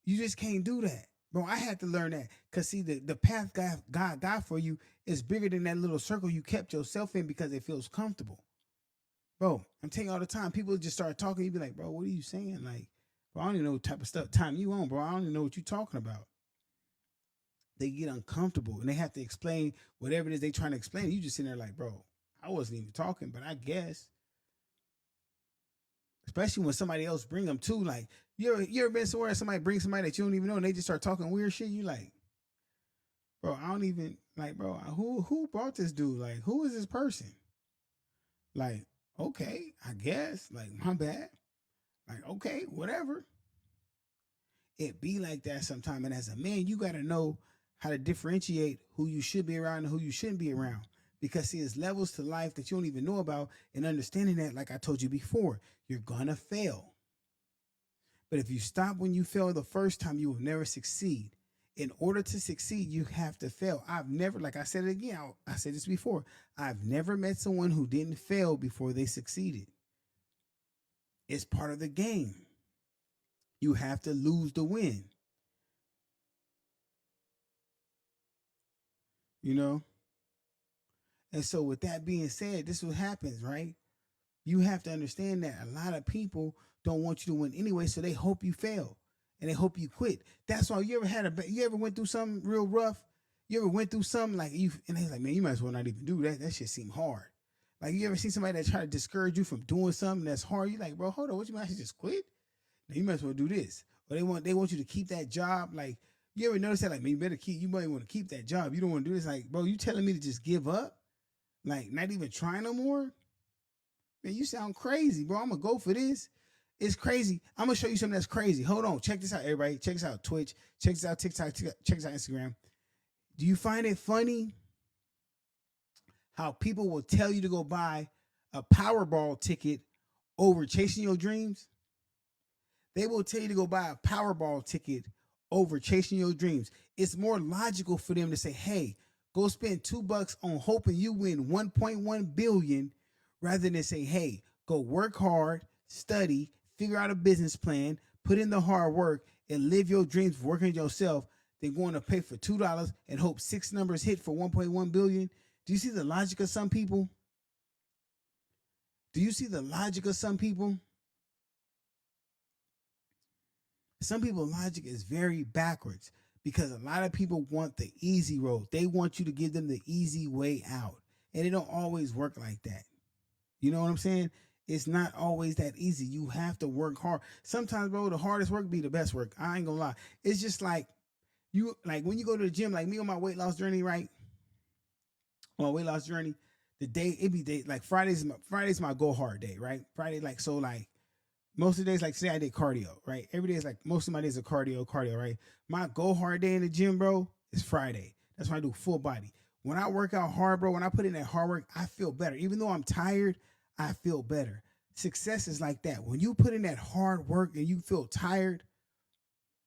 You just can't do that. Bro, I had to learn that. Because, see, the path God got for you is bigger than that little circle you kept yourself in because it feels comfortable. Bro, I'm telling you all the time, people just start talking. You be like, bro, what are you saying? Like, bro, I don't even know what type of stuff time you on, bro. I don't even know what you're talking about. They get uncomfortable and they have to explain whatever it is they trying to explain. You just sitting there like, bro, I wasn't even talking, but I guess. Especially when somebody else bring them too. Like, you ever been somewhere somebody brings somebody that you don't even know and they just start talking weird shit? You like, bro, I don't even, like, bro, who brought this dude? Like, who is this person? Like, okay, I guess. Like, my bad. Like, okay, whatever. It be like that sometime. And as a man, you got to know how to differentiate who you should be around and who you shouldn't be around. Because, see, there's levels to life that you don't even know about. And understanding that, like I told you before, you're going to fail. But if you stop when you fail the first time, you will never succeed. In order to succeed, you have to fail. I've never, like I said it again, I said this before, I've never met someone who didn't fail before they succeeded. It's part of the game. You have to lose to win. You know? And so with that being said, this is what happens, right? You have to understand that a lot of people don't want you to win anyway, so they hope you fail and they hope you quit. That's why you ever went through something real rough? You ever went through something like and they're like, man, you might as well not even do that. That shit seem hard. Like, you ever seen somebody that try to discourage you from doing something that's hard? You like, bro, hold on, what you mean I should just quit? Now, you might as well do this. Or they want you to keep that job. Like, you ever notice that? Like, man, you might want to keep that job. You don't want to do this. Like, bro, you telling me to just give up? Like, not even try no more? Man, you sound crazy, bro. I'm going to go for this. It's crazy. I'm going to show you something that's crazy. Hold on. Check this out, everybody. Check this out, Twitch. Check this out, TikTok. Check this out, Instagram. Do you find it funny how people will tell you to go buy a Powerball ticket over chasing your dreams? They will tell you to go buy a Powerball ticket over chasing your dreams. It's more logical for them to say, hey, go spend $2 on hoping you win 1.1 billion rather than say, hey, go work hard, study, figure out a business plan, put in the hard work, and live your dreams working yourself than going to pay for $2 and hope 6 numbers hit for 1.1 billion. Do you see the logic of some people? Do you see the logic of some people? Some people's logic is very backwards because a lot of people want the easy road. They want you to give them the easy way out. And it don't always work like that. You know what I'm saying? It's not always that easy. You have to work hard. Sometimes, bro, the hardest work be the best work. I ain't gonna lie. It's just like you like when you go to the gym, like me on my weight loss journey, right? On my weight loss journey, the day it be day like Friday's my go hard day, right? Friday, like so like most of the days, like today I did cardio, right? Every day is like most of my days are cardio, right? My go hard day in the gym, bro, is Friday. That's when I do full body. When I work out hard, bro, when I put in that hard work, I feel better. Even though I'm tired, I feel better. Success is like that. When you put in that hard work and you feel tired,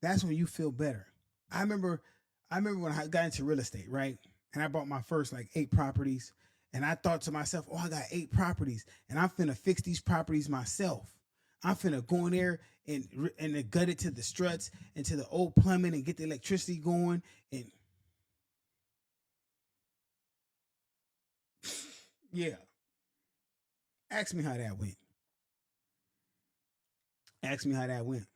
that's when you feel better. I remember when I got into real estate, right? And I bought my first like 8 properties. And I thought to myself, oh, I got 8 properties and I'm finna fix these properties myself. I'm finna go in there and gut it to the struts and to the old plumbing and get the electricity going. And yeah, ask me how that went. Ask me how that went.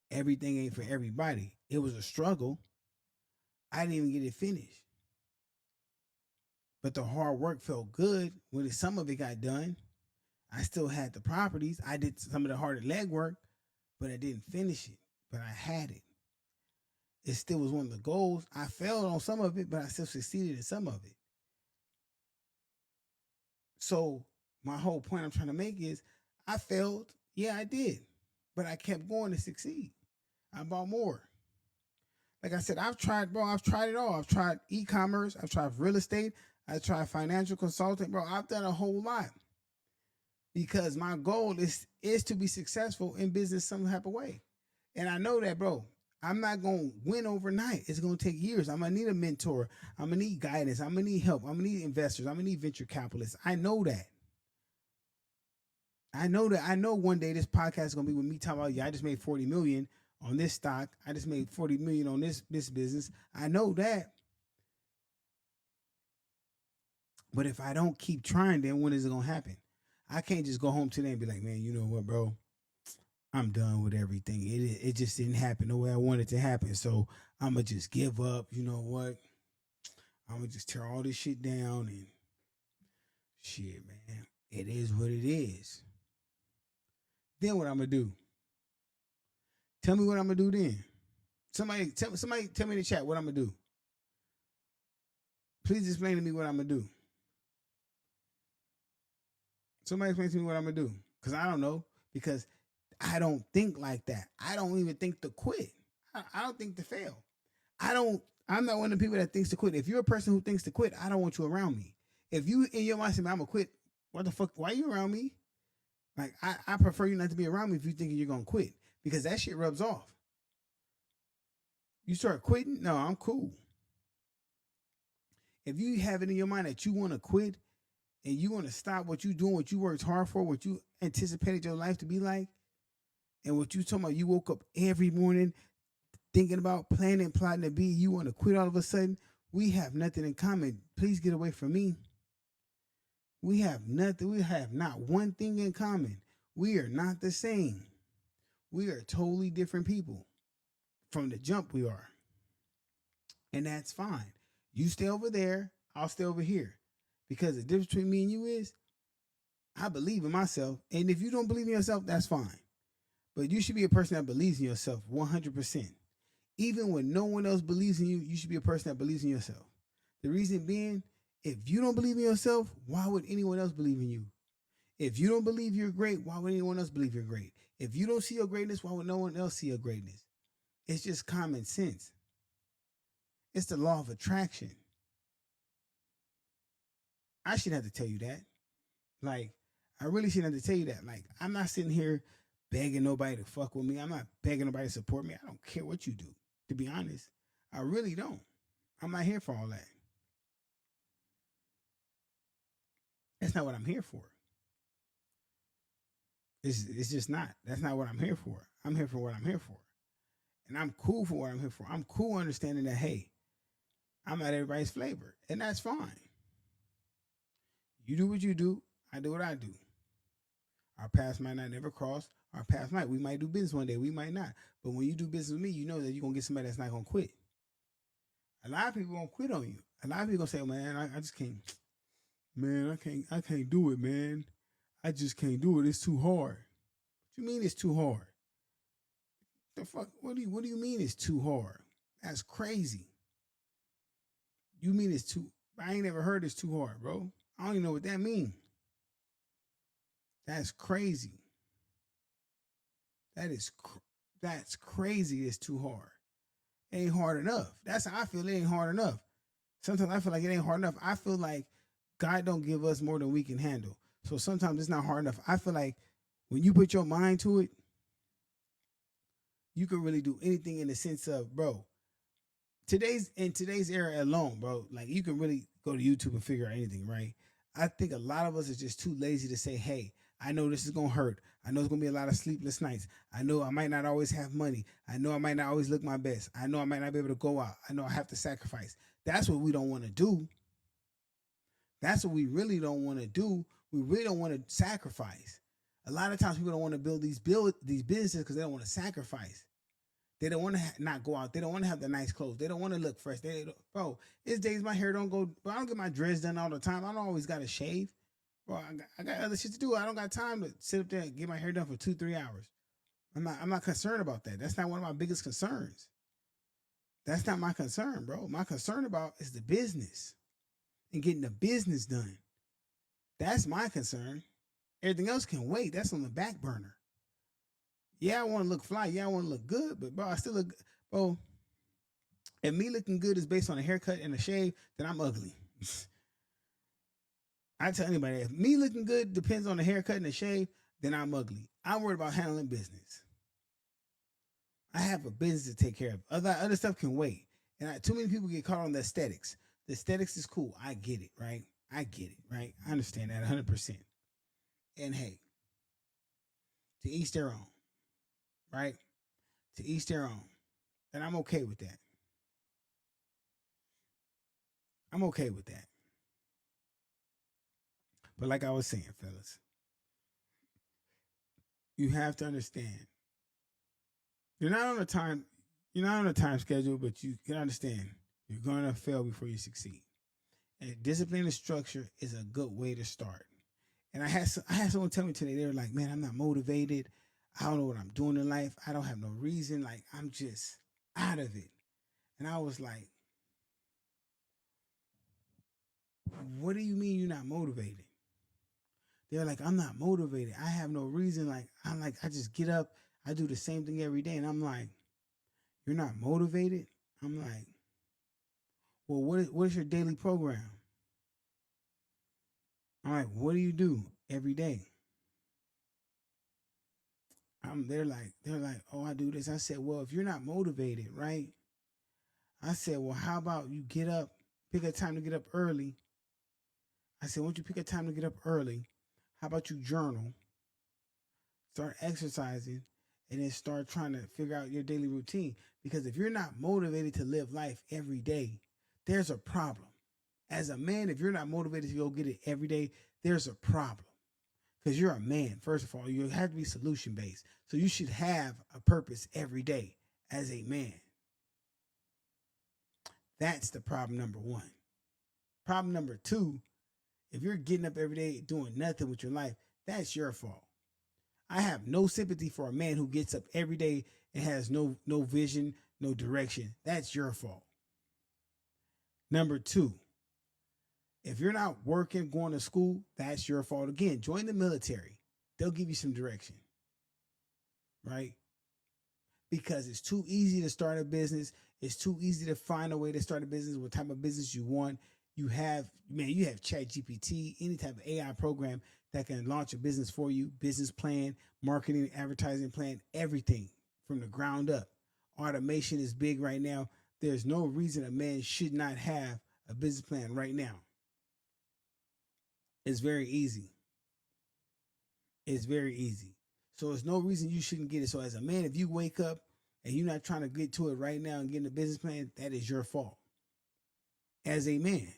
Everything ain't for everybody. It was a struggle. I didn't even get it finished. But the hard work felt good when some of it got done. I still had the properties. I did some of the harder leg work, but I didn't finish it. But I had it. It still was one of the goals. I failed on some of it, but I still succeeded in some of it. So my whole point I'm trying to make is I failed. Yeah, I did. But I kept going to succeed. I bought more. Like I said, I've tried, bro. I've tried it all. I've tried e-commerce. I've tried real estate. I've tried financial consulting, bro. I've done a whole lot because my goal is to be successful in business some type of way. And I know that, bro. I'm not gonna win overnight. It's gonna take years. I'm gonna need a mentor. I'm gonna need guidance. I'm gonna need help. I'm gonna need investors. I'm gonna need venture capitalists. I know that. I know that. I know one day this podcast is gonna be with me talking about, yeah, I just made 40 million on this stock. I just made 40 million on this business. I know that. But if I don't keep trying, then when is it gonna happen? I can't just go home today and be like, man, you know what, bro? I'm done with everything. It just didn't happen the way I wanted it to happen. So I'm gonna just give up. You know what? I'm gonna just tear all this shit down and shit, man. It is what it is. Then what I'm gonna do? Tell me what I'm gonna do then. Somebody tell me in the chat what I'm gonna do. Please explain to me what I'm gonna do. Somebody explain to me what I'm gonna do. Cause I don't know. Because I don't think like that. I don't even think to quit. I don't think to fail. I'm not one of the people that thinks to quit. If you're a person who thinks to quit, I don't want you around me. If you in your mind say, I'm gonna quit, what the fuck? Why are you around me? Like I prefer you not to be around me if you thinking you're gonna quit. Because that shit rubs off. You start quitting, no, I'm cool. If you have it in your mind that you want to quit and you want to stop what you doing, what you worked hard for, what you anticipated your life to be like, and what you talking about, you woke up every morning thinking about planning, plotting to be, you want to quit all of a sudden, we have nothing in common. Please get away from me. We have nothing. We have not one thing in common. We are not the same. We are totally different people. From the jump, we are. And that's fine. You stay over there, I'll stay over here. Because the difference between me and you is I believe in myself. And if you don't believe in yourself, that's fine. But you should be a person that believes in yourself 100%. Even when no one else believes in you, you should be a person that believes in yourself. The reason being, if you don't believe in yourself, why would anyone else believe in you? If you don't believe you're great, why would anyone else believe you're great? If you don't see your greatness, why would no one else see your greatness? It's just common sense. It's the law of attraction. I shouldn't have to tell you that. Like, I really shouldn't have to tell you that. Like, I'm not sitting here begging nobody to fuck with me. I'm not begging nobody to support me. I don't care what you do, to be honest. I really don't. I'm not here for all that. That's not what I'm here for. It's just not. That's not what I'm here for. I'm here for what I'm here for. And I'm cool for what I'm here for. I'm cool understanding that, hey, I'm not everybody's flavor. And that's fine. You do what you do. I do what I do. Our paths might not never cross. Our paths might. We might do business one day. We might not. But when you do business with me, you know that you're gonna get somebody that's not gonna quit. A lot of people gonna quit on you. A lot of people gonna say, oh, "Man, I just can't. Man, I can't do it, man. I just can't do it. It's too hard." What you mean it's too hard? The fuck? What do you mean it's too hard? That's crazy. You mean it's too? I ain't never heard it's too hard, bro. I don't even know what that means. That's crazy. That's crazy. It's too hard. It ain't hard enough. That's how I feel. It ain't hard enough. Sometimes I feel like it ain't hard enough. I feel like God don't give us more than we can handle. So sometimes it's not hard enough. I feel like when you put your mind to it, you can really do anything in the sense of, bro, in today's era alone, bro, like you can really go to YouTube and figure out anything, right? I think a lot of us are just too lazy to say, hey, I know this is gonna hurt. I know it's gonna be a lot of sleepless nights. I know I might not always have money. I know I might not always look my best. I know I might not be able to go out. I know I have to sacrifice. That's what we don't want to do. That's what we really don't want to do. We really don't want to sacrifice. A lot of times people don't want to build these businesses because they don't want to sacrifice. They don't want to not go out. They don't want to have the nice clothes. They don't want to look fresh. Bro, it's days my hair don't go. Bro, I don't get my dreads done all the time. I don't always got to shave. Bro, I got other shit to do. I don't got time to sit up there and get my hair done for 2-3 hours. I'm not concerned about that. That's not one of my biggest concerns. That's not my concern, bro. My concern about is the business and getting the business done. That's my concern. Everything else can wait. That's on the back burner. Yeah, I want to look fly. Yeah, I want to look good, but bro, I still look, bro. If me looking good is based on a haircut and a shave, then I'm ugly. I tell anybody, if me looking good depends on the haircut and the shave, then I'm ugly. I'm worried about handling business. I have a business to take care of. Other stuff can wait. And too many people get caught on the aesthetics. The aesthetics is cool. I get it, right? I get it, right? I understand that 100%. And hey, to each their own, right? To each their own. And I'm okay with that. I'm okay with that. But like I was saying, fellas, you have to understand. You're not on a time you're not on a time schedule, but you can understand you're gonna fail before you succeed. And discipline and structure is a good way to start. And I had someone tell me today, they were like, man, I'm not motivated. I don't know what I'm doing in life. I don't have no reason. Like I'm just out of it. And I was like, what do you mean you're not motivated? They're like, I'm not motivated. I have no reason. I just get up. I do the same thing every day. And I'm like, you're not motivated? I'm like, well, what is your daily program? I'm like, what do you do every day? They're like, oh, I do this. I said, well, if you're not motivated, right? I said, well, how about you get up, pick a time to get up early. I said, once you pick a time to get up early, how about you journal, start exercising, and then start trying to figure out your daily routine? Because if you're not motivated to live life every day, there's a problem. As a man, if you're not motivated to go get it every day, there's a problem. Because you're a man, first of all, you have to be solution based. So you should have a purpose every day as a man. That's the problem number one. Problem number two, if you're getting up every day doing nothing with your life, that's your fault. I have no sympathy for a man who gets up every day and has no vision, no direction. That's your fault. Number two, if you're not working, going to school, that's your fault again. Join the military. They'll give you some direction, right? Because it's too easy to start a business. It's too easy to find a way to start a business, what type of business you want. You have ChatGPT, any type of AI program that can launch a business for you, business plan, marketing, advertising plan, everything from the ground up. Automation is big right now. There's no reason a man should not have a business plan right now. It's very easy. It's very easy. So there's no reason you shouldn't get it. So as a man, if you wake up and you're not trying to get to it right now and get a business plan, that is your fault. As a man.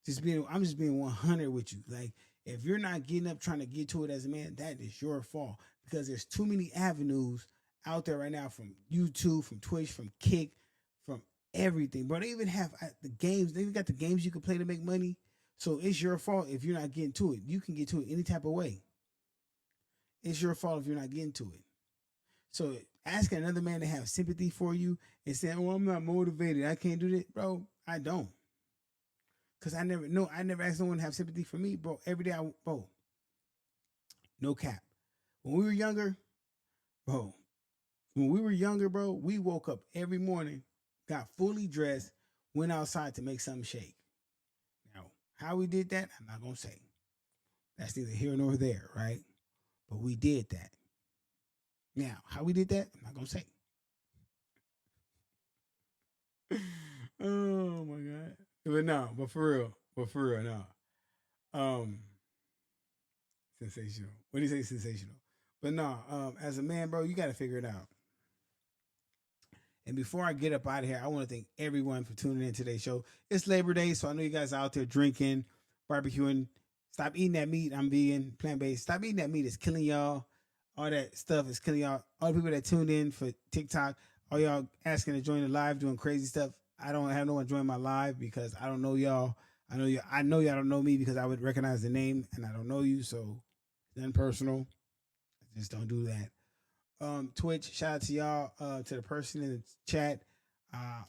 I'm just being 100 with you. Like, if you're not getting up trying to get to it as a man, that is your fault, because there's too many avenues out there right now, from YouTube, from Twitch, from Kick, from everything. Bro, they even have the games. They even got the games you can play to make money. So it's your fault if you're not getting to it. You can get to it any type of way. It's your fault if you're not getting to it. So asking another man to have sympathy for you and saying, "Oh, I'm not motivated. I can't do that," bro. I don't, cause I never know. I never asked no one to have sympathy for me, bro. Every day, bro. No cap. When we were younger, bro. When we were younger, bro, we woke up every morning, got fully dressed, went outside to make something shake. Now, how we did that, I'm not gonna say. That's neither here nor there, right? But we did that. Now, how we did that, I'm not gonna say. Oh my god. But no, but for real, no. Um, sensational. What do you say, sensational? But no, as a man, bro, you got to figure it out. And before I get up out of here, I want to thank everyone for tuning in to today's show. It's Labor Day, so I know you guys are out there drinking, barbecuing. Stop eating that meat. I'm vegan, plant based. Stop eating that meat. It's killing y'all. All that stuff is killing y'all. All the people that tuned in for TikTok, all y'all asking to join the live, doing crazy stuff. I don't have no one join my live because I don't know y'all. I know y'all don't know me because I would recognize the name, and I don't know you, so it's nothing personal. Just don't do that. Twitch, shout out to y'all, to the person in the chat. Uh,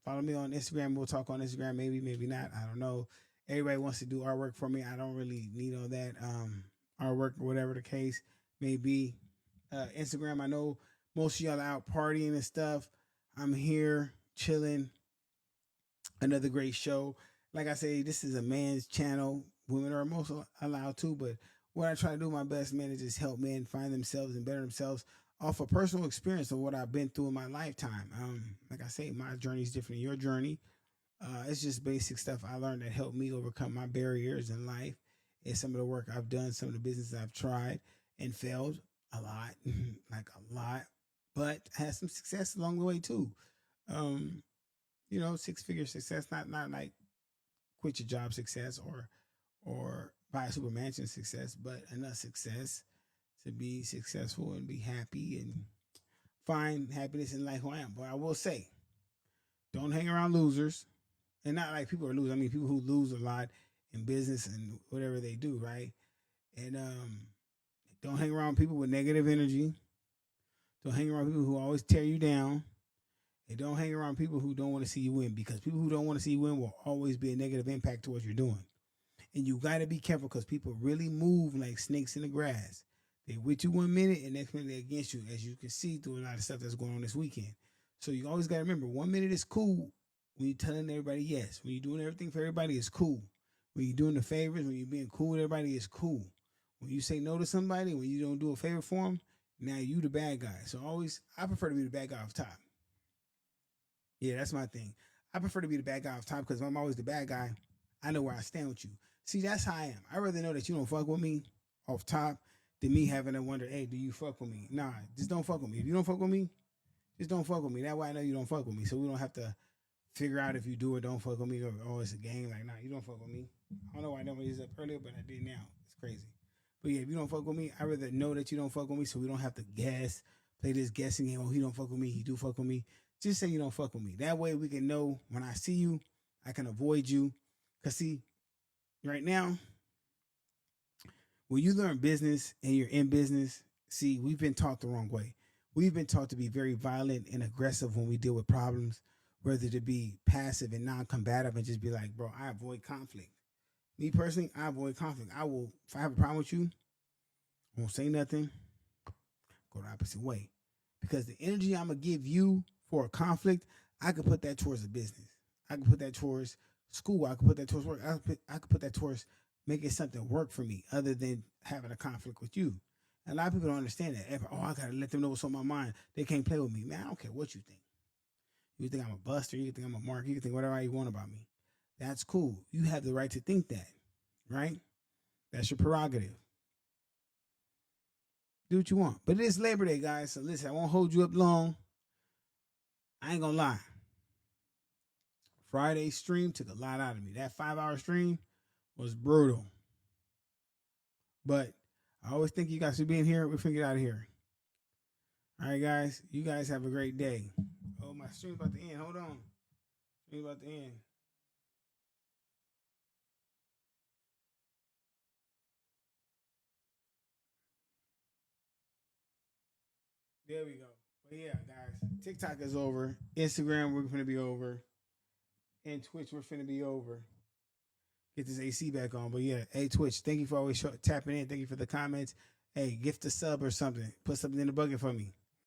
Follow me on Instagram. We'll talk on Instagram, maybe, maybe not. I don't know. Everybody wants to do artwork for me. I don't really need all that artwork, or whatever the case may be. Instagram, I know most of y'all are out partying and stuff. I'm here chilling. Another great show. Like I say, this is a man's channel. Women are most allowed to, but what I try to do my best, man, is just help men find themselves and better themselves off of personal experience of what I've been through in my lifetime. Like I say, my journey is different than your journey. It's just basic stuff I learned that helped me overcome my barriers in life. It's some of the work I've done, some of the business I've tried and failed a lot, like a lot, but had some success along the way too. Um, 6-figure success, not like quit your job success or buy a super mansion success, but enough success to be successful and be happy and find happiness in life who I am. But I will say, don't hang around losers. And not like people are losers. I mean people who lose a lot in business and whatever they do, right? And don't hang around people with negative energy. Don't hang around people who always tear you down. And don't hang around people who don't want to see you win, because people who don't want to see you win will always be a negative impact to what you're doing. And you got to be careful because people really move like snakes in the grass. They with you 1 minute and next minute they're against you, as you can see through a lot of stuff that's going on this weekend. So you always got to remember, 1 minute is cool when you're telling everybody yes. When you're doing everything for everybody, it's cool. When you're doing the favors, when you're being cool with everybody, it's cool. When you say no to somebody, when you don't do a favor for them, now you the bad guy. So I prefer to be the bad guy off top. Yeah, that's my thing. I prefer to be the bad guy off top because if I'm always the bad guy, I know where I stand with you. See, that's how I am. I rather know that you don't fuck with me off top than me having to wonder, hey, do you fuck with me? Nah, just don't fuck with me. If you don't fuck with me, just don't fuck with me. That way I know you don't fuck with me. So we don't have to figure out if you do or don't fuck with me, or oh, it's a game. Like, nah, you don't fuck with me. I don't know why I never used up earlier, but I did now. It's crazy. But yeah, if you don't fuck with me, I rather know that you don't fuck with me so we don't have to guess, play this guessing game. Oh, he don't fuck with me. He do fuck with me. Just say you don't fuck with me. That way we can know when I see you, I can avoid you. Because see, right now, when you learn business and you're in business, see, we've been taught the wrong way. We've been taught to be very violent and aggressive when we deal with problems, rather to be passive and non-combative and just be like, bro, I avoid conflict. Me personally, I avoid conflict. I will, if I have a problem with you, I won't say nothing, go the opposite way. Because the energy I'm going to give you for a conflict, I could put that towards a business. I could put that towards school. I could put that towards work. I could put that towards making something work for me other than having a conflict with you. And a lot of people don't understand that. Oh, I got to let them know what's on my mind. They can't play with me. Man, I don't care what you think. You think I'm a buster. You think I'm a mark. You can think whatever you want about me. That's cool. You have the right to think that, right? That's your prerogative. Do what you want. But it is Labor Day, guys. So listen, I won't hold you up long. I ain't gonna lie. Friday stream took a lot out of me. That 5 hour stream was brutal. But I always thank you guys for being here. We're finna get out of here. All right, guys. You guys have a great day. Oh, my stream's about to end. Hold on. Stream's about to end. There we go. But yeah, guys. TikTok is over. Instagram, we're finna be over. And Twitch, we're finna be over. Get this AC back on. But yeah, hey, Twitch, thank you for always tapping in. Thank you for the comments. Hey, gift a sub or something. Put something in the bucket for me.